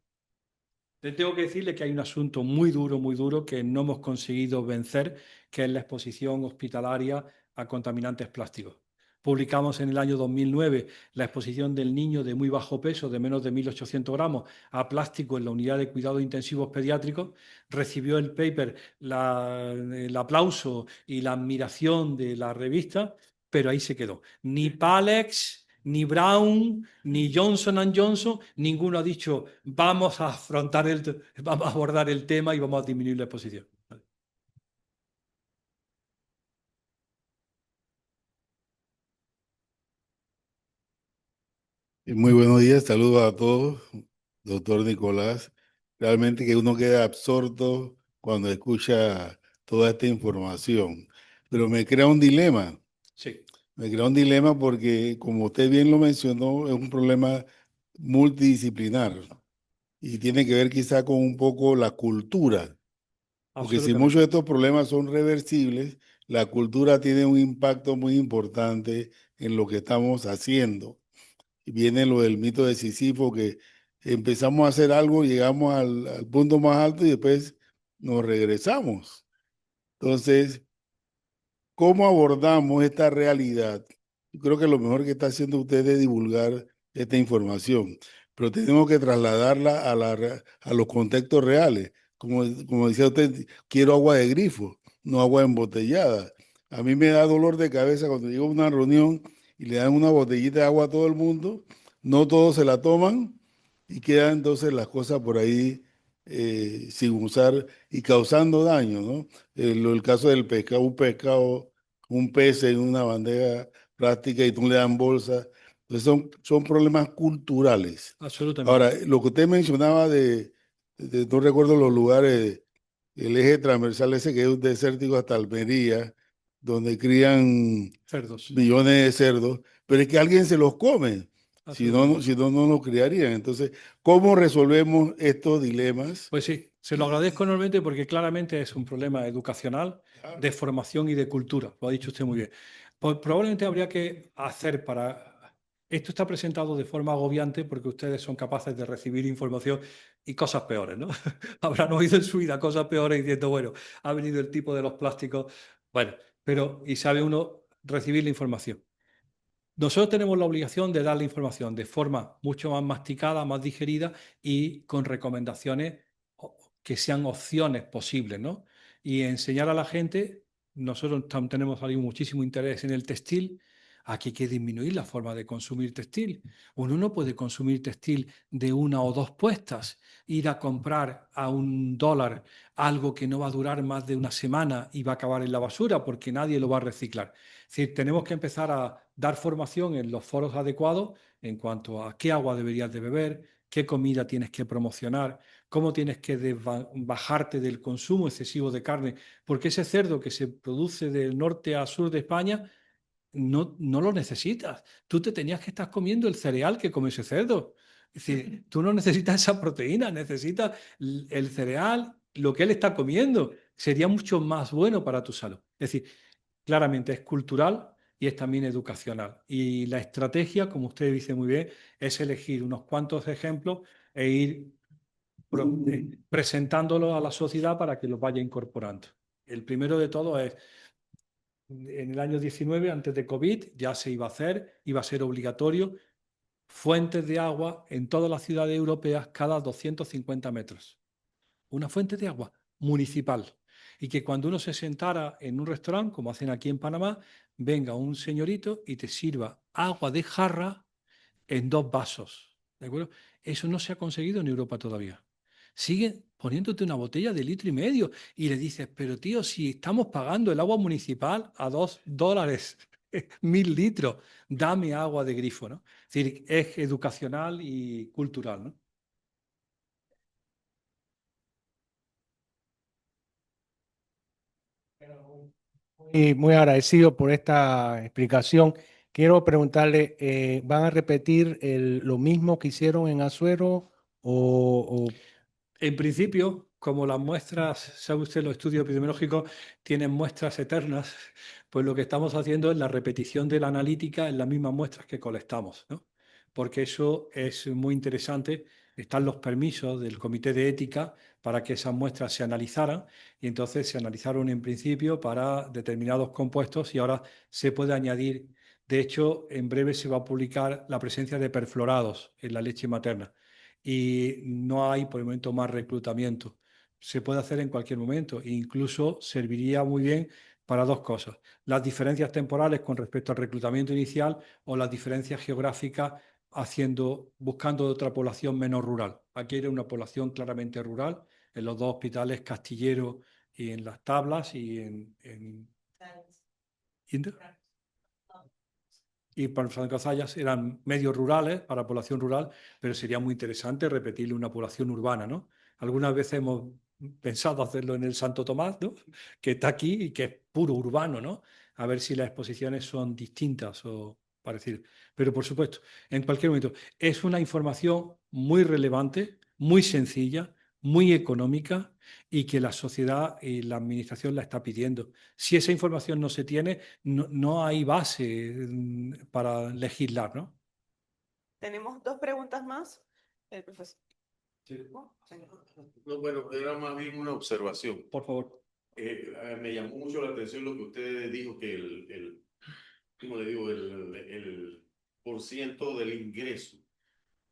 Tengo que decirle que hay un asunto muy duro que no hemos conseguido vencer, que es la exposición hospitalaria a contaminantes plásticos. Publicamos en el año 2009 la exposición del niño de muy bajo peso, de menos de 1.800 gramos, a plástico en la unidad de cuidados intensivos pediátricos. Recibió el paper el aplauso y la admiración de la revista, pero ahí se quedó. Ni Palex, ni Brown, ni Johnson Johnson, ninguno ha dicho vamos a vamos a abordar el tema y vamos a disminuir la exposición. Muy buenos días, saludos a todos, doctor Nicolás. Realmente que uno queda absorto cuando escucha toda esta información, pero me crea un dilema. Sí. Me crea un dilema porque, como usted bien lo mencionó, es un problema multidisciplinar y tiene que ver quizá con un poco la cultura, porque si muchos de estos problemas son reversibles, la cultura tiene un impacto muy importante en lo que estamos haciendo. Y viene lo del mito de Sísifo, que empezamos a hacer algo, llegamos al punto más alto y después nos regresamos. Entonces, ¿cómo abordamos esta realidad? Yo creo que lo mejor que está haciendo usted es divulgar esta información, pero tenemos que trasladarla a los contextos reales. Como decía usted, quiero agua de grifo, no agua embotellada. A mí me da dolor de cabeza cuando llego a una reunión y le dan una botellita de agua a todo el mundo, no todos se la toman y quedan entonces las cosas por ahí sin usar y causando daño, ¿no? El caso del pescado, un pez en una bandeja plástica y tú le dan bolsa. Entonces son problemas culturales. Absolutamente. Ahora, lo que usted mencionaba no recuerdo los lugares, el eje transversal ese que es un desértico hasta Almería, donde crían Cerdos. millones de cerdos, pero es que alguien se los come. Si no, no los criarían. Entonces, ¿cómo resolvemos estos dilemas? Pues sí, se lo agradezco enormemente porque claramente es un problema educacional, de formación y de cultura. Lo ha dicho usted muy bien. Pues probablemente habría que hacer para Esto está presentado de forma agobiante porque ustedes son capaces de recibir información y cosas peores, ¿no? Habrán oído en su vida cosas peores diciendo, bueno, ha venido el tipo de los plásticos, bueno, pero y sabe uno recibir la información. Nosotros tenemos la obligación de dar la información de forma mucho más masticada, más digerida y con recomendaciones que sean opciones posibles, ¿no? Y enseñar a la gente, nosotros tenemos ahí muchísimo interés en el textil, aquí hay que disminuir la forma de consumir textil. Uno no puede consumir textil de una o dos puestas, ir a comprar a $1 algo que no va a durar más de una semana y va a acabar en la basura porque nadie lo va a reciclar. Es decir, tenemos que empezar a dar formación en los foros adecuados en cuanto a qué agua deberías de beber, qué comida tienes que promocionar, cómo tienes que bajarte del consumo excesivo de carne, porque ese cerdo que se produce del norte a sur de España no lo necesitas. Tú te tenías que estar comiendo el cereal que come ese cerdo. Es decir, tú no necesitas esa proteína, necesitas el cereal, lo que él está comiendo. Sería mucho más bueno para tu salud. Es decir, claramente es cultural y es también educacional. Y la estrategia, como usted dice muy bien, es elegir unos cuantos ejemplos e ir presentándolo a la sociedad para que los vaya incorporando. El primero de todo es, en el año 19, antes de COVID, ya se iba a hacer, iba a ser obligatorio, fuentes de agua en todas las ciudades europeas cada 250 metros. Una fuente de agua municipal. Y que cuando uno se sentara en un restaurante, como hacen aquí en Panamá, venga un señorito y te sirva agua de jarra en 2 vasos. ¿De acuerdo? Eso no se ha conseguido en Europa todavía. Siguen poniéndote una botella de 1,5 litros y le dices, pero tío, si estamos pagando el agua municipal a $2, 1.000 litros, dame agua de grifo, ¿no? Es decir, es educacional y cultural, ¿no? Y muy agradecido por esta explicación. Quiero preguntarle, ¿van a repetir lo mismo que hicieron en Azuero o En principio, como las muestras, sabe usted, los estudios epidemiológicos tienen muestras eternas, pues lo que estamos haciendo es la repetición de la analítica en las mismas muestras que colectamos, ¿no? Porque eso es muy interesante. Están los permisos del Comité de Ética para que esas muestras se analizaran y entonces se analizaron en principio para determinados compuestos y ahora se puede añadir. De hecho, en breve se va a publicar la presencia de perfluorados en la leche materna y no hay por el momento más reclutamiento. Se puede hacer en cualquier momento e incluso serviría muy bien para dos cosas: las diferencias temporales con respecto al reclutamiento inicial o las diferencias geográficas buscando otra población menos rural. Aquí era una población claramente rural, en los dos hospitales, Castillero y en Las Tablas y para San Cazallas eran medios rurales, para población rural, pero sería muy interesante repetirle una población urbana, ¿no? Algunas veces hemos pensado hacerlo en el Santo Tomás, ¿no? Que está aquí y que es puro urbano, ¿no? A ver si las exposiciones son distintas o parecidas. Pero por supuesto, en cualquier momento, es una información muy relevante, muy sencilla, muy económica y que la sociedad y la administración la está pidiendo. Si esa información no se tiene, no hay base para legislar, ¿no? Tenemos dos preguntas más. El profesor. No, bueno, era más bien una observación. Por favor. Me llamó mucho la atención lo que usted dijo, que ¿cómo le digo? El porciento del ingreso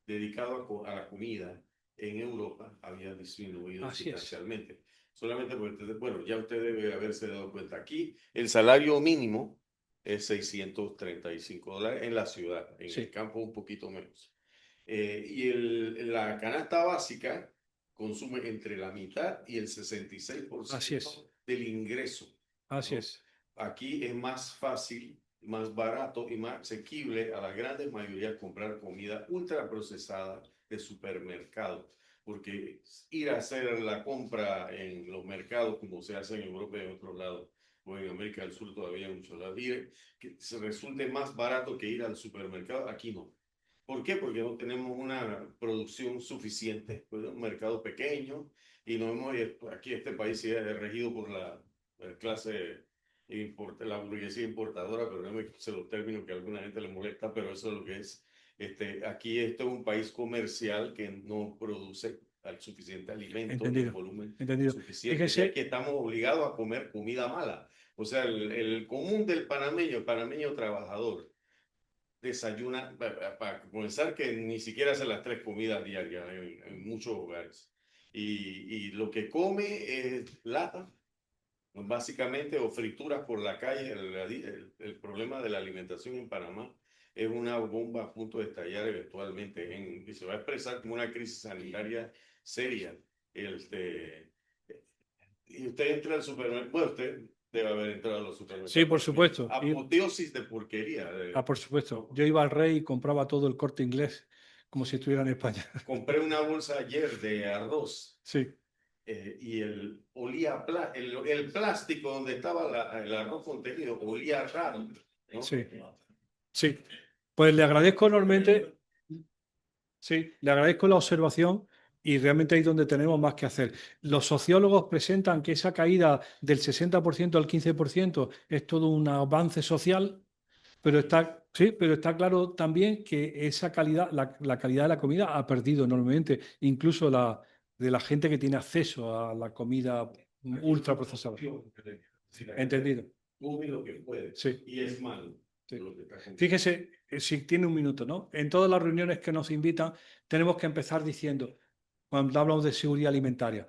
dedicado a la comida en Europa había disminuido Así es. sustancialmente. Solamente porque, bueno, ya usted debe haberse dado cuenta. Aquí el salario mínimo es $635 en la ciudad, en Sí. el campo un poquito menos. Y la canasta básica consume entre la mitad y el 66% Así es. del ingreso. Así ¿no? es. Aquí es más fácil, más barato y más asequible a la gran mayoría comprar comida ultraprocesada de supermercado, porque ir a hacer la compra en los mercados como se hace en Europa y en otros lados, o en América del Sur todavía en muchos lados, que se resulte más barato que ir al supermercado, aquí no. ¿Por qué? Porque no tenemos una producción suficiente, pues, un mercado pequeño y no hemos, aquí este país sí es regido por la clase la burguesía importadora, pero no me sé los términos que a alguna gente le molesta, pero eso es lo que es. Aquí esto es un país comercial que no produce al suficiente alimento en Entendido, volumen entendido. suficiente, Fíjese, ya que estamos obligados a comer comida mala. O sea, el común del panameño, el panameño trabajador, desayuna, para comenzar, que ni siquiera hace las 3 comidas diarias en muchos hogares. Y lo que come es lata, básicamente, o frituras por la calle. El problema de la alimentación en Panamá es una bomba a punto de estallar eventualmente y se va a expresar como una crisis sanitaria seria. Y usted entra al supermercado, bueno, usted debe haber entrado a los supermercados. sí, por supuesto. Apoteosis de porquería. Por supuesto. Yo iba al Rey y compraba todo el Corte Inglés, como si estuviera en España. Compré una bolsa ayer de arroz. Sí. Y olía el plástico donde estaba el arroz contenido olía raro, ¿no? Sí. Sí. Pues le agradezco enormemente. Sí, le agradezco la observación y realmente ahí es donde tenemos más que hacer. Los sociólogos presentan que esa caída del 60% al 15% es todo un avance social, pero está claro también que esa calidad, la calidad de la comida ha perdido enormemente, incluso de la gente que tiene acceso a la comida ultraprocesada. Entendido. Come lo que puede. Sí. Y es malo. Sí. Lo que está comiendo. Fíjese, si tiene un minuto, ¿no? En todas las reuniones que nos invitan, tenemos que empezar diciendo, cuando hablamos de seguridad alimentaria,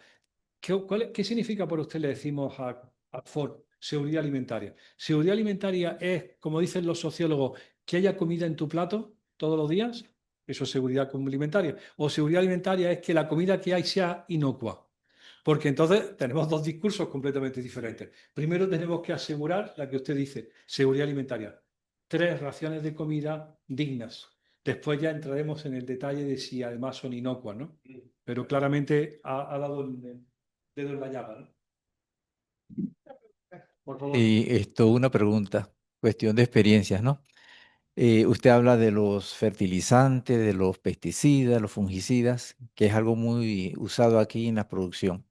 ¿qué significa por usted, le decimos a Ford, seguridad alimentaria? Seguridad alimentaria es, como dicen los sociólogos, que haya comida en tu plato todos los días, eso es seguridad alimentaria. O seguridad alimentaria es que la comida que hay sea inocua. Porque entonces tenemos dos discursos completamente diferentes. Primero tenemos que asegurar la que usted dice, seguridad alimentaria. 3 raciones de comida dignas. Después ya entraremos en el detalle de si además son inocuas, ¿no? Pero claramente ha dado el dedo en la llaga, ¿no? Por favor. Y una pregunta, cuestión de experiencias, ¿no? Usted habla de los fertilizantes, de los pesticidas, los fungicidas, que es algo muy usado aquí en la producción.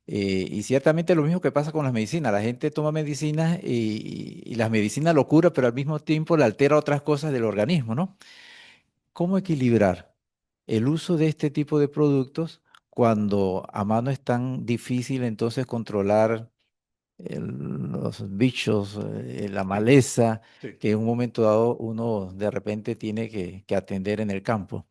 Y ciertamente lo mismo que pasa con las medicinas. La gente toma medicinas y las medicinas lo cura, pero al mismo tiempo le altera otras cosas del organismo, ¿no? ¿Cómo equilibrar el uso de este tipo de productos cuando a mano es tan difícil entonces controlar los bichos, la maleza, Sí. que en un momento dado uno de repente tiene que atender en el campo?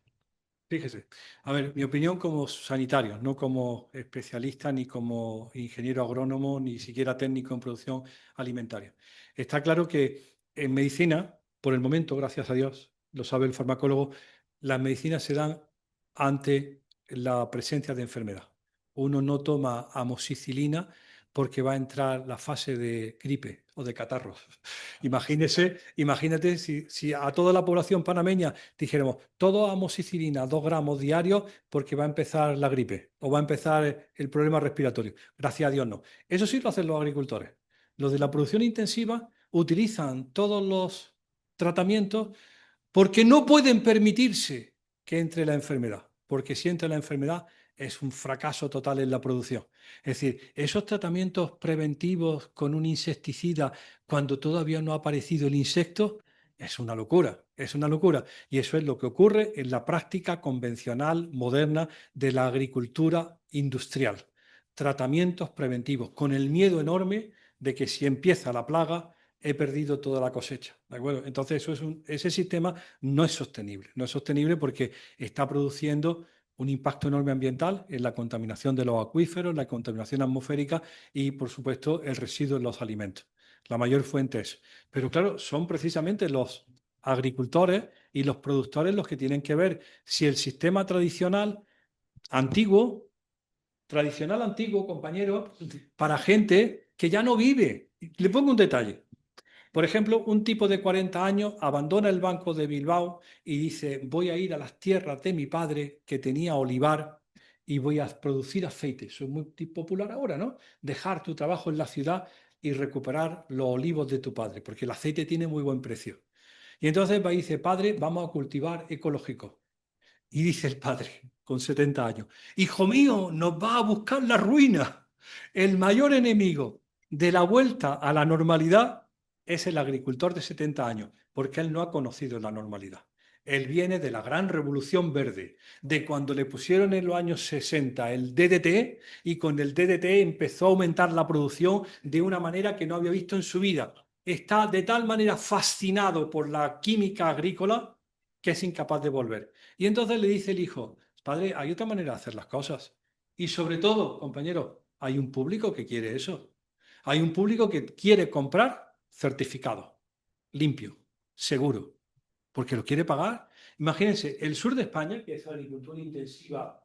Fíjese, a ver, mi opinión como sanitario, no como especialista, ni como ingeniero agrónomo, ni siquiera técnico en producción alimentaria. Está claro que en medicina, por el momento, gracias a Dios, lo sabe el farmacólogo, las medicinas se dan ante la presencia de enfermedad. Uno no toma amoxicilina porque va a entrar la fase de gripe o de catarros. Imagínate si a toda la población panameña dijéramos, todo amoxicilina, 2 gramos diarios, porque va a empezar la gripe o va a empezar el problema respiratorio. Gracias a Dios no. Eso sí lo hacen los agricultores. Los de la producción intensiva utilizan todos los tratamientos porque no pueden permitirse que entre la enfermedad, porque si entra la enfermedad es un fracaso total en la producción. Es decir, esos tratamientos preventivos con un insecticida cuando todavía no ha aparecido el insecto, es una locura, es una locura. Y eso es lo que ocurre en la práctica convencional, moderna, de la agricultura industrial. Tratamientos preventivos, con el miedo enorme de que si empieza la plaga, he perdido toda la cosecha. ¿De acuerdo? Entonces, ese sistema no es sostenible. No es sostenible porque está produciendo un impacto enorme ambiental en la contaminación de los acuíferos, la contaminación atmosférica y, por supuesto, el residuo en los alimentos. La mayor fuente es. Pero claro, son precisamente los agricultores y los productores los que tienen que ver si el sistema tradicional antiguo, compañero, para gente que ya no vive. Le pongo un detalle. Por ejemplo, un tipo de 40 años abandona el Banco de Bilbao y dice, voy a ir a las tierras de mi padre que tenía olivar y voy a producir aceite. Eso es muy popular ahora, ¿no? Dejar tu trabajo en la ciudad y recuperar los olivos de tu padre, porque el aceite tiene muy buen precio. Y entonces va y dice, padre, vamos a cultivar ecológico. Y dice el padre, con 70 años, hijo mío, nos va a buscar la ruina. El mayor enemigo de la vuelta a la normalidad es el agricultor de 70 años, porque él no ha conocido la normalidad. Él viene de la gran revolución verde, de cuando le pusieron en los años 60 el DDT y con el DDT empezó a aumentar la producción de una manera que no había visto en su vida. Está de tal manera fascinado por la química agrícola que es incapaz de volver. Y entonces le dice el hijo, padre, hay otra manera de hacer las cosas. Y sobre todo, compañero, hay un público que quiere eso. Hay un público que quiere comprar certificado, limpio, seguro, porque lo quiere pagar. Imagínense, el sur de España, que es agricultura intensiva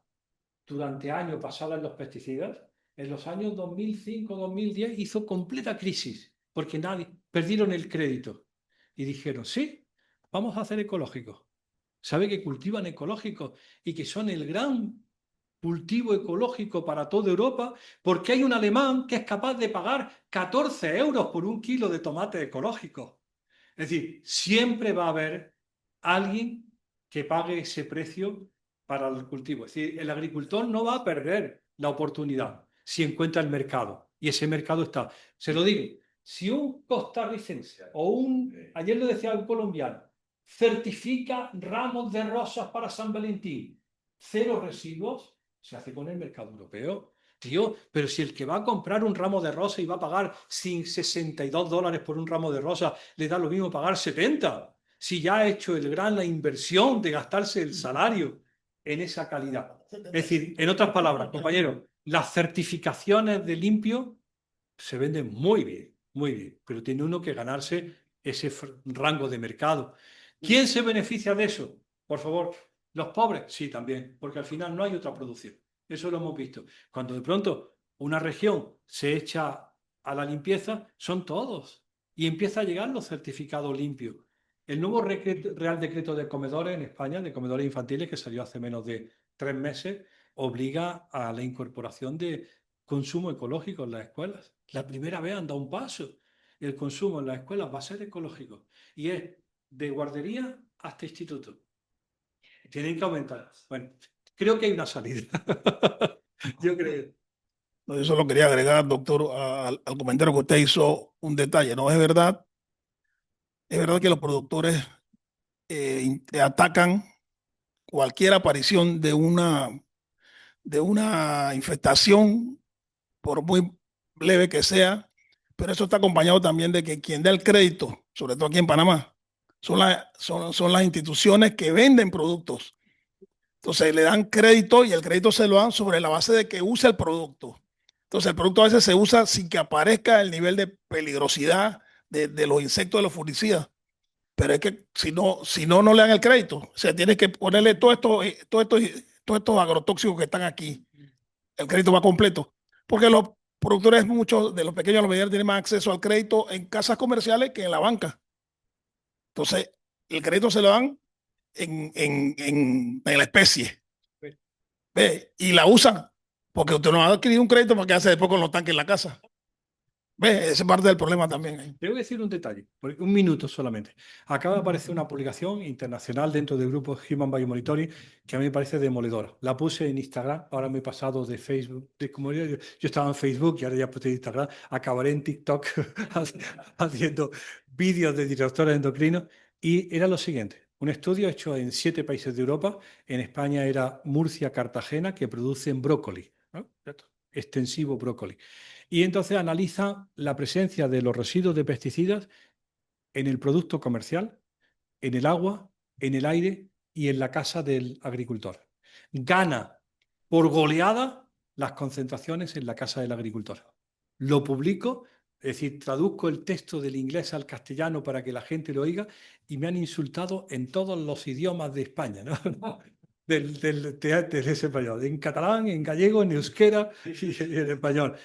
durante años basada en los pesticidas, en los años 2005-2010 hizo completa crisis, porque perdieron el crédito. Y dijeron, sí, vamos a hacer ecológicos. ¿Sabe que cultivan ecológicos y que son el gran cultivo ecológico para toda Europa? Porque hay un alemán que es capaz de pagar 14 euros por un kilo de tomate ecológico. Es decir, siempre va a haber alguien que pague ese precio para el cultivo. Es decir, el agricultor no va a perder la oportunidad si encuentra el mercado. Y ese mercado está. Se lo digo, si un costarricense ayer lo decía un colombiano, certifica ramos de rosas para San Valentín, 0 residuos, se hace con el mercado europeo. Tío, pero si el que va a comprar un ramo de rosa y va a pagar $62 por un ramo de rosa, le da lo mismo pagar 70. Si ya ha hecho la inversión de gastarse el salario en esa calidad. Es decir, en otras palabras, compañeros, las certificaciones de limpio se venden muy bien, pero tiene uno que ganarse ese rango de mercado. ¿Quién se beneficia de eso? Por favor, ¿los pobres? Sí, también, porque al final no hay otra producción. Eso lo hemos visto. Cuando de pronto una región se echa a la limpieza, son todos. Y empieza a llegar los certificados limpios. El nuevo Real Decreto de Comedores en España, de comedores infantiles, que salió hace menos de 3 meses, obliga a la incorporación de consumo ecológico en las escuelas. La primera vez han dado un paso. El consumo en las escuelas va a ser ecológico. Y es de guardería hasta instituto. Tienen que aumentar. Bueno, creo que hay una salida. Yo creo. No, yo solo quería agregar, doctor, al comentario que usted hizo un detalle. No es verdad que los productores atacan cualquier aparición de una infestación, por muy leve que sea, pero eso está acompañado también de que quien da el crédito, sobre todo aquí en Panamá, son las instituciones que venden productos. Entonces le dan crédito y el crédito se lo dan sobre la base de que usa el producto. Entonces el producto a veces se usa sin que aparezca el nivel de peligrosidad de los insectos, de los fungicidas. Pero es que si no le dan el crédito. O sea, tienes que ponerle todos estos agrotóxicos que están aquí. El crédito va completo. Porque los productores, muchos de los pequeños a los medianos, tienen más acceso al crédito en casas comerciales que en la banca. Entonces, el crédito se lo dan en la especie. ¿Ve? Y la usan. Porque usted no va a adquirir un crédito porque hace después con los tanques en la casa. ¿Ve? Esa es parte del problema también. Te voy a decir un detalle, un minuto solamente. Acaba de aparecer una publicación internacional dentro del grupo Human Biomonitoring que a mí me parece demoledora. La puse en Instagram, ahora me he pasado de Facebook. Como yo estaba en Facebook y ahora ya puse en Instagram, acabaré en TikTok haciendo vídeos de directores endocrinos. Y era lo siguiente, un estudio hecho en 7 países de Europa. En España era Murcia, Cartagena, que producen brócoli, ¿no? Extensivo brócoli. Y entonces analiza la presencia de los residuos de pesticidas en el producto comercial, en el agua, en el aire y en la casa del agricultor. Gana por goleada las concentraciones en la casa del agricultor. Lo publico, es decir, traduzco el texto del inglés al castellano para que la gente lo oiga y me han insultado en todos los idiomas de España, ¿no? del español, en catalán, en gallego, en euskera y en español.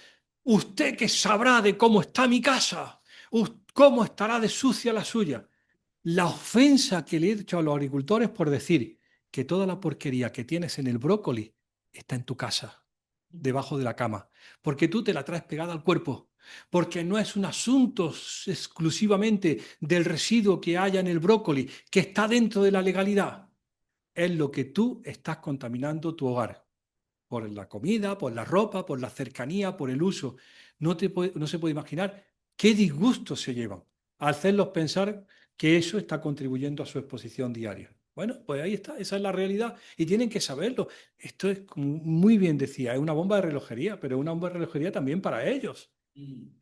¿Usted qué sabrá de cómo está mi casa? ¿Cómo estará de sucia la suya? La ofensa que le he hecho a los agricultores por decir que toda la porquería que tienes en el brócoli está en tu casa, debajo de la cama, porque tú te la traes pegada al cuerpo, porque no es un asunto exclusivamente del residuo que haya en el brócoli, que está dentro de la legalidad. Es lo que tú estás contaminando tu hogar. Por la comida, por la ropa, por la cercanía, por el uso. No se puede imaginar qué disgustos se llevan al hacerlos pensar que eso está contribuyendo a su exposición diaria. Bueno, pues ahí está, esa es la realidad y tienen que saberlo. Esto es, como muy bien decía, es una bomba de relojería, pero es una bomba de relojería también para ellos.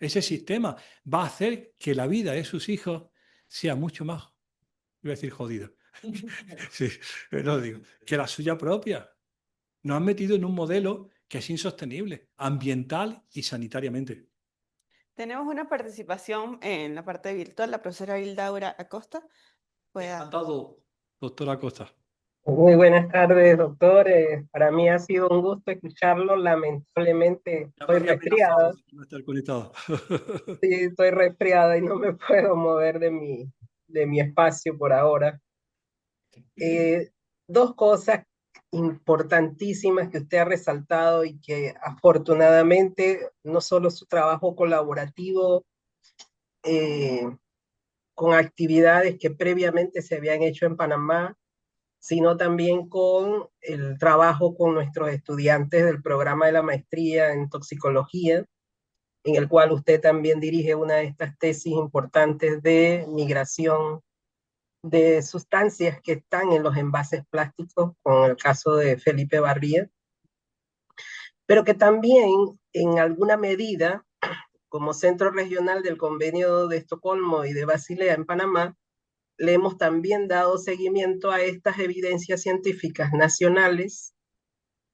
Ese sistema va a hacer que la vida de sus hijos sea mucho más, iba a decir jodida, sí, no digo, que la suya propia. Nos han metido en un modelo que es insostenible, ambiental y sanitariamente. Tenemos una participación en la parte virtual, la profesora Hildaura Acosta. Encantado, doctora Costa. Muy buenas tardes, doctor. Para mí ha sido un gusto escucharlo. Lamentablemente Ya me estoy había amenazado resfriada. de no estar conectado. Sí, estoy resfriada y no me puedo mover de mi espacio por ahora. Dos cosas importantísimas que usted ha resaltado y que afortunadamente no solo su trabajo colaborativo con actividades que previamente se habían hecho en Panamá, sino también con el trabajo con nuestros estudiantes del programa de la maestría en toxicología, en el cual usted también dirige una de estas tesis importantes de migración de sustancias que están en los envases plásticos, con el caso de Felipe Barría, pero que también en alguna medida, como centro regional del Convenio de Estocolmo y de Basilea en Panamá, le hemos también dado seguimiento a estas evidencias científicas nacionales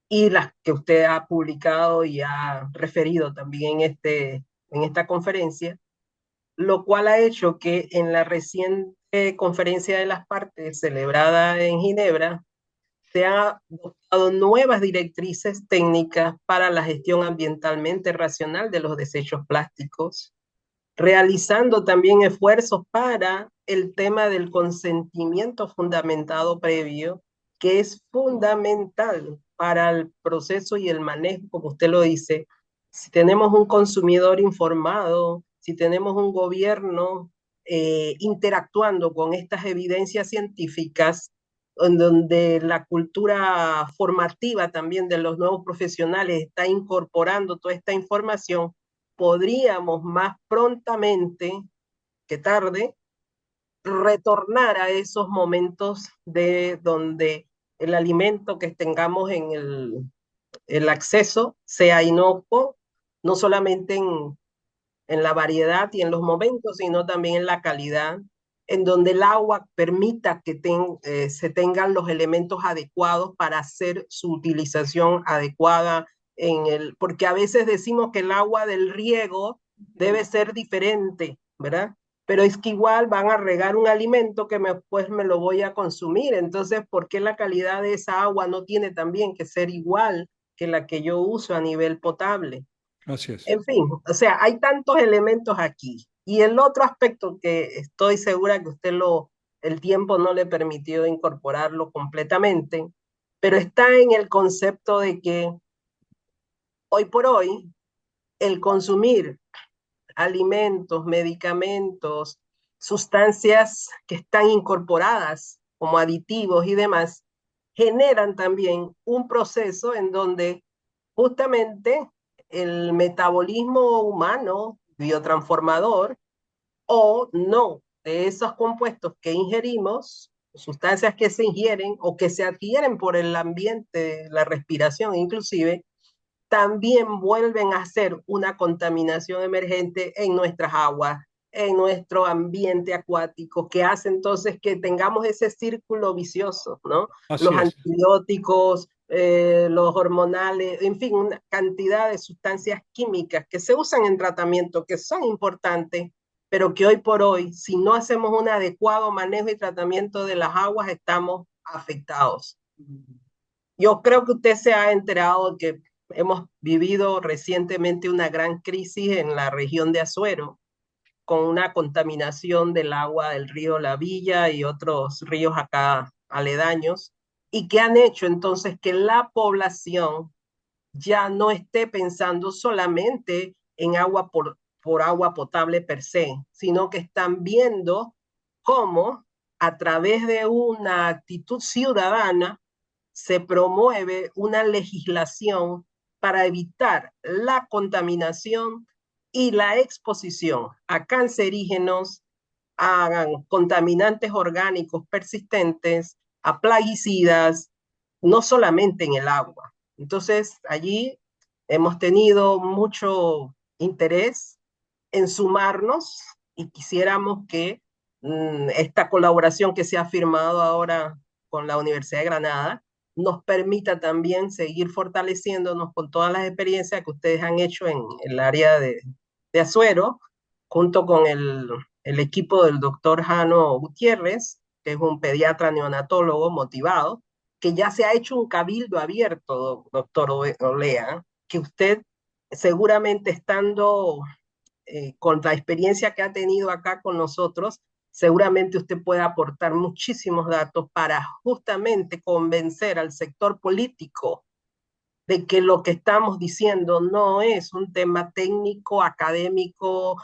y las que usted ha publicado y ha referido también en esta conferencia, lo cual ha hecho que en la reciente conferencia de las partes celebrada en Ginebra se han adoptado nuevas directrices técnicas para la gestión ambientalmente racional de los desechos plásticos, realizando también esfuerzos para el tema del consentimiento fundamentado previo, que es fundamental para el proceso y el manejo, como usted lo dice. Si tenemos un consumidor informado, si tenemos un gobierno interactuando con estas evidencias científicas, en donde la cultura formativa también de los nuevos profesionales está incorporando toda esta información, podríamos más prontamente que tarde retornar a esos momentos de donde el alimento que tengamos en el acceso sea inocuo, no solamente en la variedad y en los momentos, sino también en la calidad, en donde el agua permita que se tengan los elementos adecuados para hacer su utilización adecuada, porque a veces decimos que el agua del riego debe ser diferente, ¿verdad? Pero es que igual van a regar un alimento que después me lo voy a consumir. Entonces, ¿por qué la calidad de esa agua no tiene también que ser igual que la que yo uso a nivel potable? Así es. En fin, o sea, hay tantos elementos aquí. Y el otro aspecto que estoy segura que el tiempo no le permitió incorporarlo completamente, pero está en el concepto de que hoy por hoy el consumir alimentos, medicamentos, sustancias que están incorporadas como aditivos y demás, generan también un proceso en donde justamente el metabolismo humano biotransformador o no de esos compuestos que ingerimos, sustancias que se ingieren o que se adquieren por el ambiente, la respiración inclusive, también vuelven a ser una contaminación emergente en nuestras aguas, en nuestro ambiente acuático, que hace entonces que tengamos ese círculo vicioso, ¿no? Así Los es. antibióticos, los hormonales, en fin, una cantidad de sustancias químicas que se usan en tratamiento, que son importantes, pero que hoy por hoy, si no hacemos un adecuado manejo y tratamiento de las aguas, estamos afectados. Yo creo que usted se ha enterado que hemos vivido recientemente una gran crisis en la región de Azuero, con una contaminación del agua del río La Villa y otros ríos acá aledaños, y que han hecho entonces que la población ya no esté pensando solamente en agua por agua potable per se, sino que están viendo cómo a través de una actitud ciudadana se promueve una legislación para evitar la contaminación y la exposición a cancerígenos, a contaminantes orgánicos persistentes, a plaguicidas, no solamente en el agua. Entonces, allí hemos tenido mucho interés en sumarnos y quisiéramos que esta colaboración que se ha firmado ahora con la Universidad de Granada nos permita también seguir fortaleciéndonos con todas las experiencias que ustedes han hecho en el área de Azuero, junto con el equipo del doctor Jano Gutiérrez, que es un pediatra neonatólogo motivado, que ya se ha hecho un cabildo abierto, doctor Olea, que usted seguramente estando con la experiencia que ha tenido acá con nosotros, seguramente usted puede aportar muchísimos datos para justamente convencer al sector político de que lo que estamos diciendo no es un tema técnico, académico,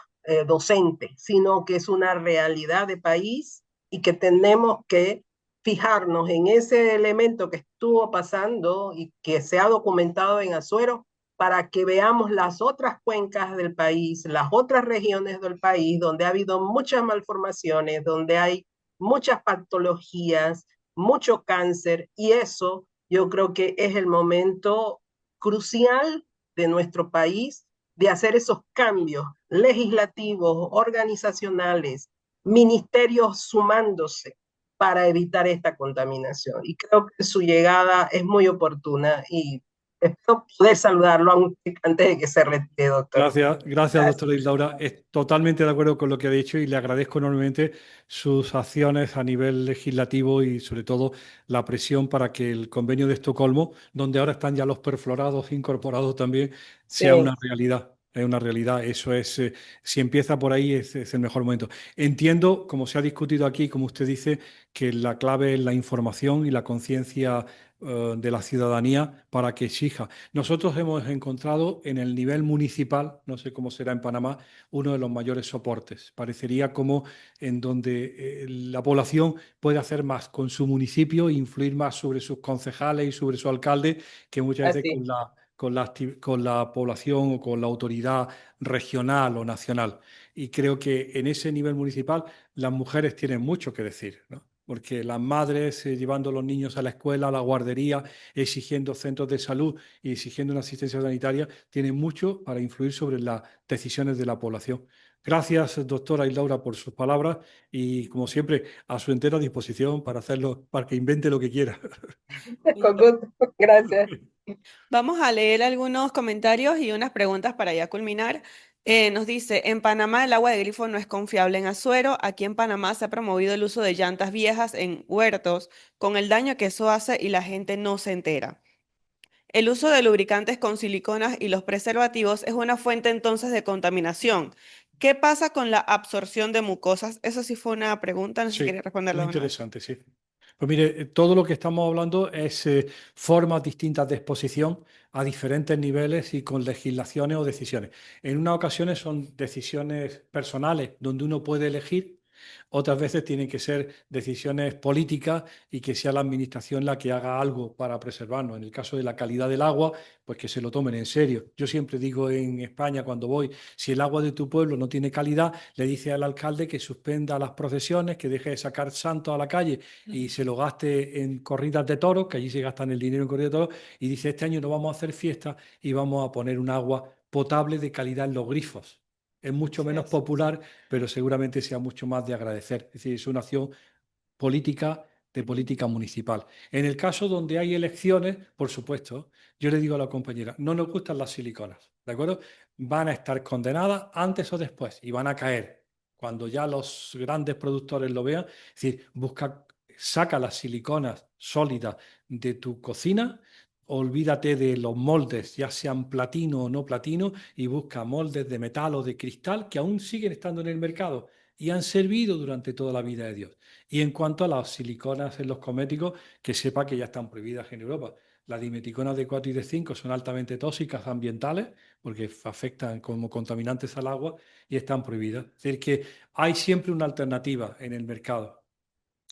docente, sino que es una realidad de país y que tenemos que fijarnos en ese elemento que estuvo pasando y que se ha documentado en Azuero para que veamos las otras cuencas del país, las otras regiones del país donde ha habido muchas malformaciones, donde hay muchas patologías, mucho cáncer, y eso yo creo que es el momento crucial de nuestro país de hacer esos cambios legislativos, organizacionales, ministerios sumándose para evitar esta contaminación. Y creo que su llegada es muy oportuna y espero poder saludarlo antes de que se retire, doctor. Gracias, doctora Islaura. Totalmente de acuerdo con lo que ha dicho y le agradezco enormemente sus acciones a nivel legislativo y sobre todo la presión para que el convenio de Estocolmo, donde ahora están ya los perfluorados incorporados también, sea Sí. una realidad. Es una realidad, eso es, si empieza por ahí es el mejor momento. Entiendo, como se ha discutido aquí, como usted dice, que la clave es la información y la conciencia de la ciudadanía para que exija. Nosotros hemos encontrado en el nivel municipal, no sé cómo será en Panamá, uno de los mayores soportes. Parecería como en donde la población puede hacer más con su municipio, influir más sobre sus concejales y sobre su alcalde, que muchas veces con la población o con la autoridad regional o nacional. Y creo que en ese nivel municipal las mujeres tienen mucho que decir, ¿no? Porque las madres llevando a los niños a la escuela, a la guardería, exigiendo centros de salud y exigiendo una asistencia sanitaria, tienen mucho para influir sobre las decisiones de la población. Gracias, doctora Islaura, por sus palabras y, como siempre, a su entera disposición para hacerlo, para que invente lo que quiera. Con gusto. Gracias. Vamos a leer algunos comentarios y unas preguntas para ya culminar. Nos dice, en Panamá el agua de grifo no es confiable en Azuero. Aquí en Panamá se ha promovido el uso de llantas viejas en huertos con el daño que eso hace y la gente no se entera. El uso de lubricantes con siliconas y los preservativos es una fuente entonces de contaminación. ¿Qué pasa con la absorción de mucosas? Eso sí fue una pregunta, no sé si Sí, quería responderla muy o no. interesante, sí. Pues mire, todo lo que estamos hablando es formas distintas de exposición a diferentes niveles y con legislaciones o decisiones. En unas ocasiones son decisiones personales donde uno puede elegir, otras veces tienen que ser decisiones políticas y que sea la administración la que haga algo para preservarnos. En el caso de la calidad del agua, pues que se lo tomen en serio. Yo siempre digo en España cuando voy, si el agua de tu pueblo no tiene calidad, le dice al alcalde que suspenda las procesiones, que deje de sacar santos a la calle y se lo gaste en corridas de toros, que allí se gastan el dinero en corridas de toros, y dice, este año no vamos a hacer fiesta y vamos a poner un agua potable de calidad en los grifos. Es mucho menos popular, pero seguramente sea mucho más de agradecer. Es decir, es una acción política de política municipal. En el caso donde hay elecciones, por supuesto, yo le digo a la compañera, no nos gustan las siliconas, ¿de acuerdo? Van a estar condenadas antes o después y van a caer cuando ya los grandes productores lo vean. Es decir, saca las siliconas sólidas de tu cocina, olvídate de los moldes, ya sean platino o no platino, y busca moldes de metal o de cristal que aún siguen estando en el mercado y han servido durante toda la vida de Dios. Y en cuanto a las siliconas en los cosméticos, que sepa que ya están prohibidas en Europa. Las dimeticonas de 4 y de 5 son altamente tóxicas ambientales porque afectan como contaminantes al agua y están prohibidas. Es decir, que hay siempre una alternativa en el mercado.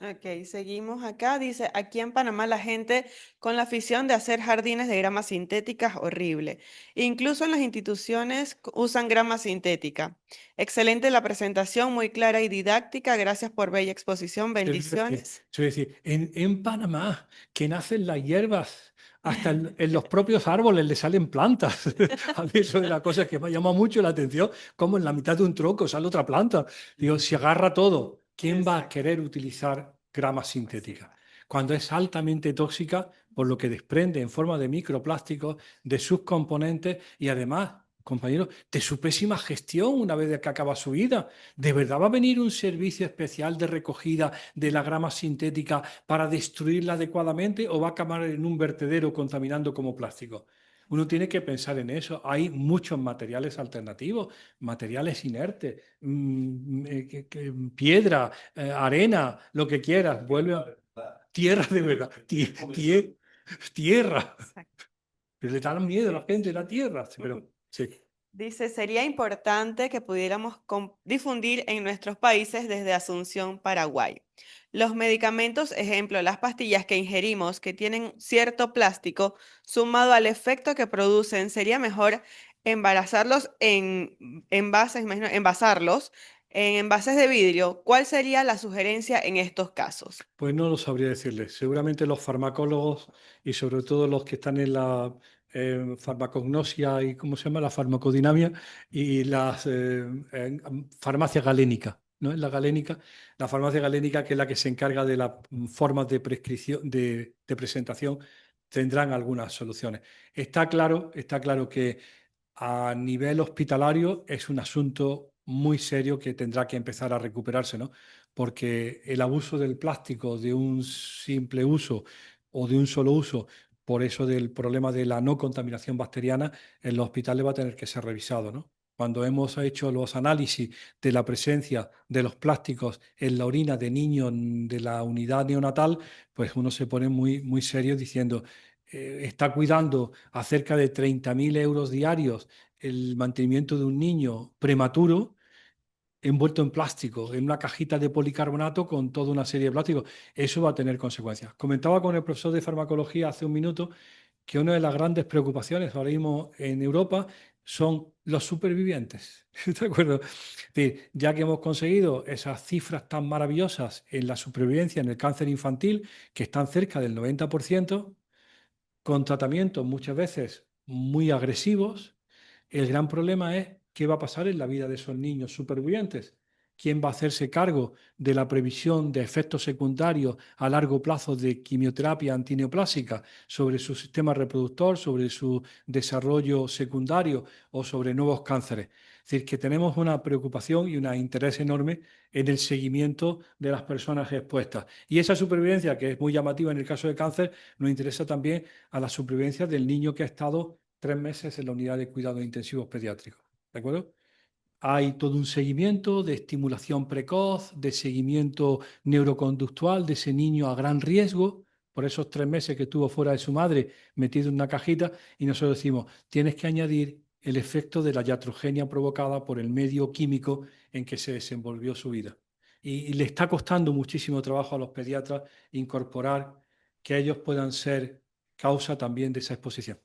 Ok, seguimos acá. Dice, aquí en Panamá la gente con la afición de hacer jardines de grama sintética es horrible. Incluso en las instituciones usan grama sintética. Excelente la presentación, muy clara y didáctica. Gracias por bella exposición. Bendiciones. Eso es decir, en Panamá, que nacen las hierbas, hasta en los propios árboles le salen plantas. A mí eso es una cosa que me llama mucho la atención, como en la mitad de un tronco sale otra planta. Digo, si agarra todo, ¿quién va a querer utilizar grama sintética? Cuando es altamente tóxica, por lo que desprende en forma de microplásticos, de sus componentes y además, compañeros, de su pésima gestión una vez que acaba su vida. ¿De verdad va a venir un servicio especial de recogida de la grama sintética para destruirla adecuadamente o va a acabar en un vertedero contaminando como plástico? Uno tiene que pensar en eso. Hay muchos materiales alternativos, materiales inertes, piedra, arena, lo que quieras. Vuelve a tierra de verdad, tierra. Pero le da miedo a la gente la tierra. Pero sí. Dice, sería importante que pudiéramos difundir en nuestros países desde Asunción, Paraguay. Los medicamentos, ejemplo, las pastillas que ingerimos que tienen cierto plástico, sumado al efecto que producen, sería mejor embarazarlos en envases, imagino, envasarlos en envases de vidrio. ¿Cuál sería la sugerencia en estos casos? Pues no lo sabría decirles. Seguramente los farmacólogos y sobre todo los que están en la farmacognosia y ¿cómo se llama? La farmacodinamia y las farmacia galénica, ¿no? Es la farmacia galénica, que es la que se encarga de las formas de prescripción, de presentación, tendrán algunas soluciones. Está claro que a nivel hospitalario es un asunto muy serio que tendrá que empezar a recuperarse, ¿no? Porque el abuso del plástico de un simple uso o de un solo uso, por eso del problema de la no contaminación bacteriana, en los hospitales va a tener que ser revisado, ¿no? Cuando hemos hecho los análisis de la presencia de los plásticos en la orina de niños de la unidad neonatal, pues uno se pone muy, muy serio diciendo, está cuidando a cerca de 30.000 euros diarios el mantenimiento de un niño prematuro envuelto en plástico, en una cajita de policarbonato con toda una serie de plásticos. Eso va a tener consecuencias. Comentaba con el profesor de farmacología hace un minuto que una de las grandes preocupaciones ahora mismo en Europa son los supervivientes. ¿De acuerdo? Es decir, ya que hemos conseguido esas cifras tan maravillosas en la supervivencia en el cáncer infantil, que están cerca del 90%, con tratamientos muchas veces muy agresivos, el gran problema es qué va a pasar en la vida de esos niños supervivientes. ¿Quién va a hacerse cargo de la previsión de efectos secundarios a largo plazo de quimioterapia antineoplásica sobre su sistema reproductor, sobre su desarrollo secundario o sobre nuevos cánceres? Es decir, que tenemos una preocupación y un interés enorme en el seguimiento de las personas expuestas. Y esa supervivencia, que es muy llamativa en el caso de cáncer, nos interesa también a la supervivencia del niño que ha estado 3 meses en la unidad de cuidados intensivos pediátricos. ¿De acuerdo? Hay todo un seguimiento de estimulación precoz, de seguimiento neuroconductual de ese niño a gran riesgo, por esos 3 meses que estuvo fuera de su madre, metido en una cajita, y nosotros decimos, tienes que añadir el efecto de la iatrogenia provocada por el medio químico en que se desenvolvió su vida. Y le está costando muchísimo trabajo a los pediatras incorporar que ellos puedan ser causa también de esa exposición.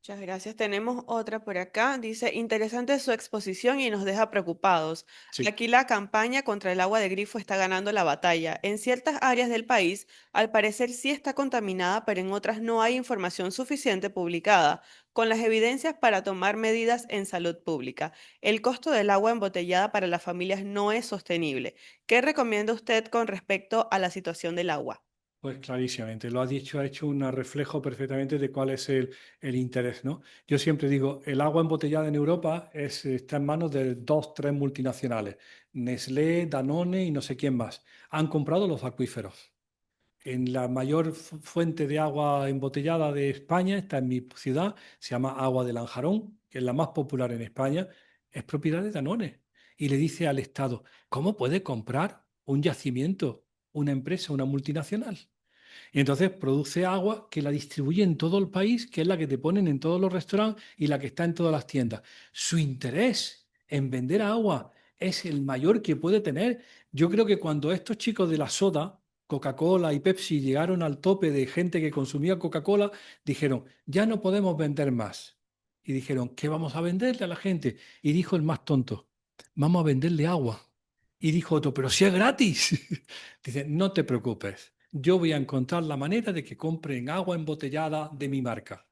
Muchas gracias. Tenemos otra por acá. Dice, interesante su exposición y nos deja preocupados. Sí. Aquí la campaña contra el agua de grifo está ganando la batalla. En ciertas áreas del país, al parecer sí está contaminada, pero en otras no hay información suficiente publicada con las evidencias para tomar medidas en salud pública. El costo del agua embotellada para las familias no es sostenible. ¿Qué recomienda usted con respecto a la situación del agua? Pues clarísimamente, lo ha dicho, ha hecho un reflejo perfectamente de cuál es el interés, ¿no? Yo siempre digo, el agua embotellada en Europa está en manos de 2, 3 multinacionales, Nestlé, Danone y no sé quién más. Han comprado los acuíferos. En la mayor fuente de agua embotellada de España, está en mi ciudad, se llama Agua de Lanjarón, que es la más popular en España, es propiedad de Danone. Y le dice al Estado, ¿cómo puede comprar un yacimiento una empresa, una multinacional? Y entonces produce agua que la distribuye en todo el país, que es la que te ponen en todos los restaurantes y la que está en todas las tiendas. Su interés en vender agua es el mayor que puede tener. Yo creo que cuando estos chicos de la soda, Coca-Cola y Pepsi, llegaron al tope de gente que consumía Coca-Cola, dijeron, ya no podemos vender más. Y dijeron, ¿qué vamos a venderle a la gente? Y dijo el más tonto, vamos a venderle agua. Y dijo otro, pero si es gratis. Dice, no te preocupes, yo voy a encontrar la manera de que compren agua embotellada de mi marca.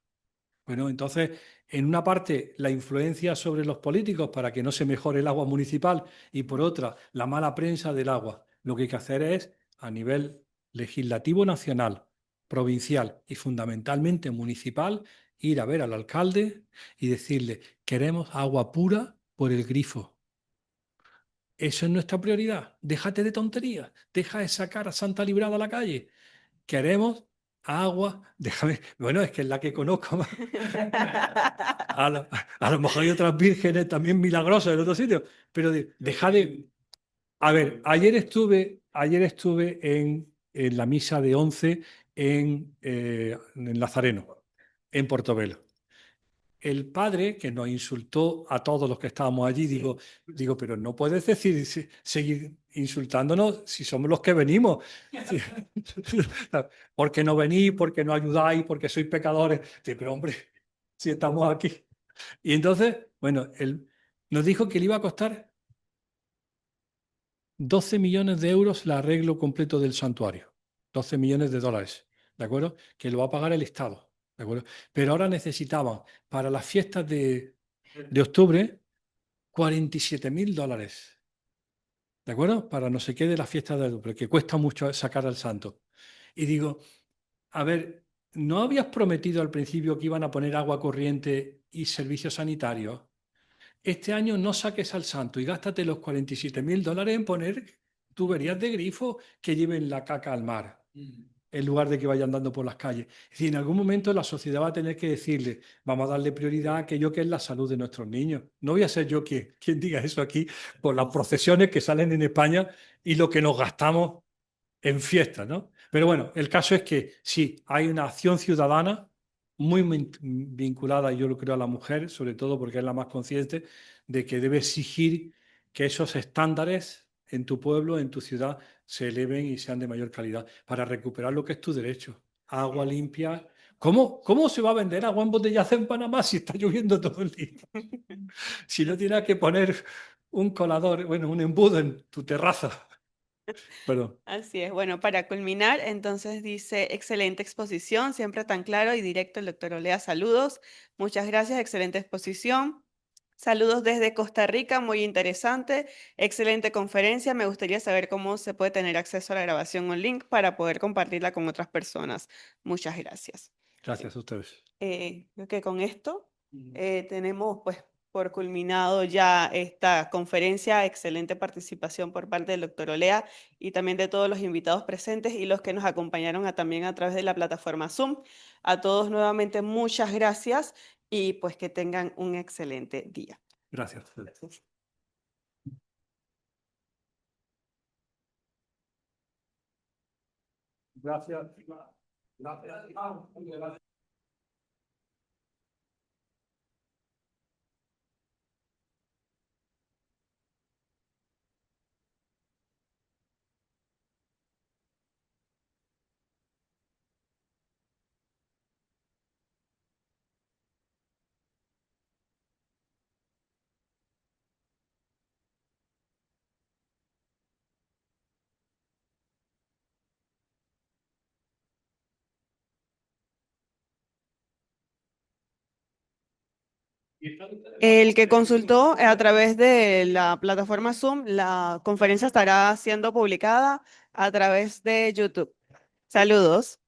Bueno, entonces, en una parte, la influencia sobre los políticos para que no se mejore el agua municipal y por otra, la mala prensa del agua. Lo que hay que hacer es, a nivel legislativo nacional, provincial y fundamentalmente municipal, ir a ver al alcalde y decirle, queremos agua pura por el grifo. Eso es nuestra prioridad. Déjate de tonterías. Deja de sacar a Santa Librada a la calle. Queremos agua. Déjame. Bueno, es que es la que conozco más. A lo mejor hay otras vírgenes también milagrosas en otros sitios. Pero deja de. A ver, ayer estuve en la misa de 11 en Nazareno, en Portobelo. El padre que nos insultó a todos los que estábamos allí, digo, pero no puedes decir, seguir insultándonos si somos los que venimos. Porque no venís, porque no ayudáis, porque sois pecadores. Sí, pero hombre, si estamos aquí. Y entonces, bueno, él nos dijo que le iba a costar 12 millones de euros el arreglo completo del santuario. 12 millones de dólares, ¿de acuerdo? Que lo va a pagar el Estado, ¿de acuerdo? Pero ahora necesitaban para las fiestas de octubre 47.000 dólares, ¿de acuerdo? Para no sé qué de las fiestas de octubre, que cuesta mucho sacar al santo. Y digo, a ver, ¿no habías prometido al principio que iban a poner agua corriente y servicios sanitarios? Este año no saques al santo y gástate los 47.000 dólares en poner tuberías de grifo que lleven la caca al mar, en lugar de que vayan andando por las calles. Es decir, en algún momento la sociedad va a tener que decirle, vamos a darle prioridad a aquello que es la salud de nuestros niños. No voy a ser yo quien diga eso aquí por las procesiones que salen en España y lo que nos gastamos en fiestas, ¿no? Pero bueno, el caso es que sí, hay una acción ciudadana muy vinculada, yo lo creo, a la mujer, sobre todo porque es la más consciente de que debe exigir que esos estándares en tu pueblo, en tu ciudad, se eleven y sean de mayor calidad para recuperar lo que es tu derecho. Agua limpia. ¿Cómo se va a vender agua embotellada en Panamá si está lloviendo todo el día? Si no tienes que poner un colador, bueno, un embudo en tu terraza. Perdón. Así es. Bueno, para culminar, entonces dice, excelente exposición, siempre tan claro y directo el doctor Olea. Saludos. Muchas gracias, excelente exposición. Saludos desde Costa Rica, muy interesante. Excelente conferencia. Me gustaría saber cómo se puede tener acceso a la grabación o link para poder compartirla con otras personas. Muchas gracias. Gracias a ustedes. Creo que con esto tenemos pues por culminado ya esta conferencia. Excelente participación por parte del doctor Olea y también de todos los invitados presentes y los que nos acompañaron también a través de la plataforma Zoom. A todos nuevamente muchas gracias y pues que tengan un excelente día. Gracias. Gracias. Gracias. El que consultó a través de la plataforma Zoom, la conferencia estará siendo publicada a través de YouTube. Saludos.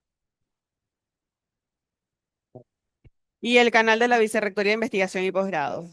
Y el canal de la Vicerrectoría de Investigación y Posgrado.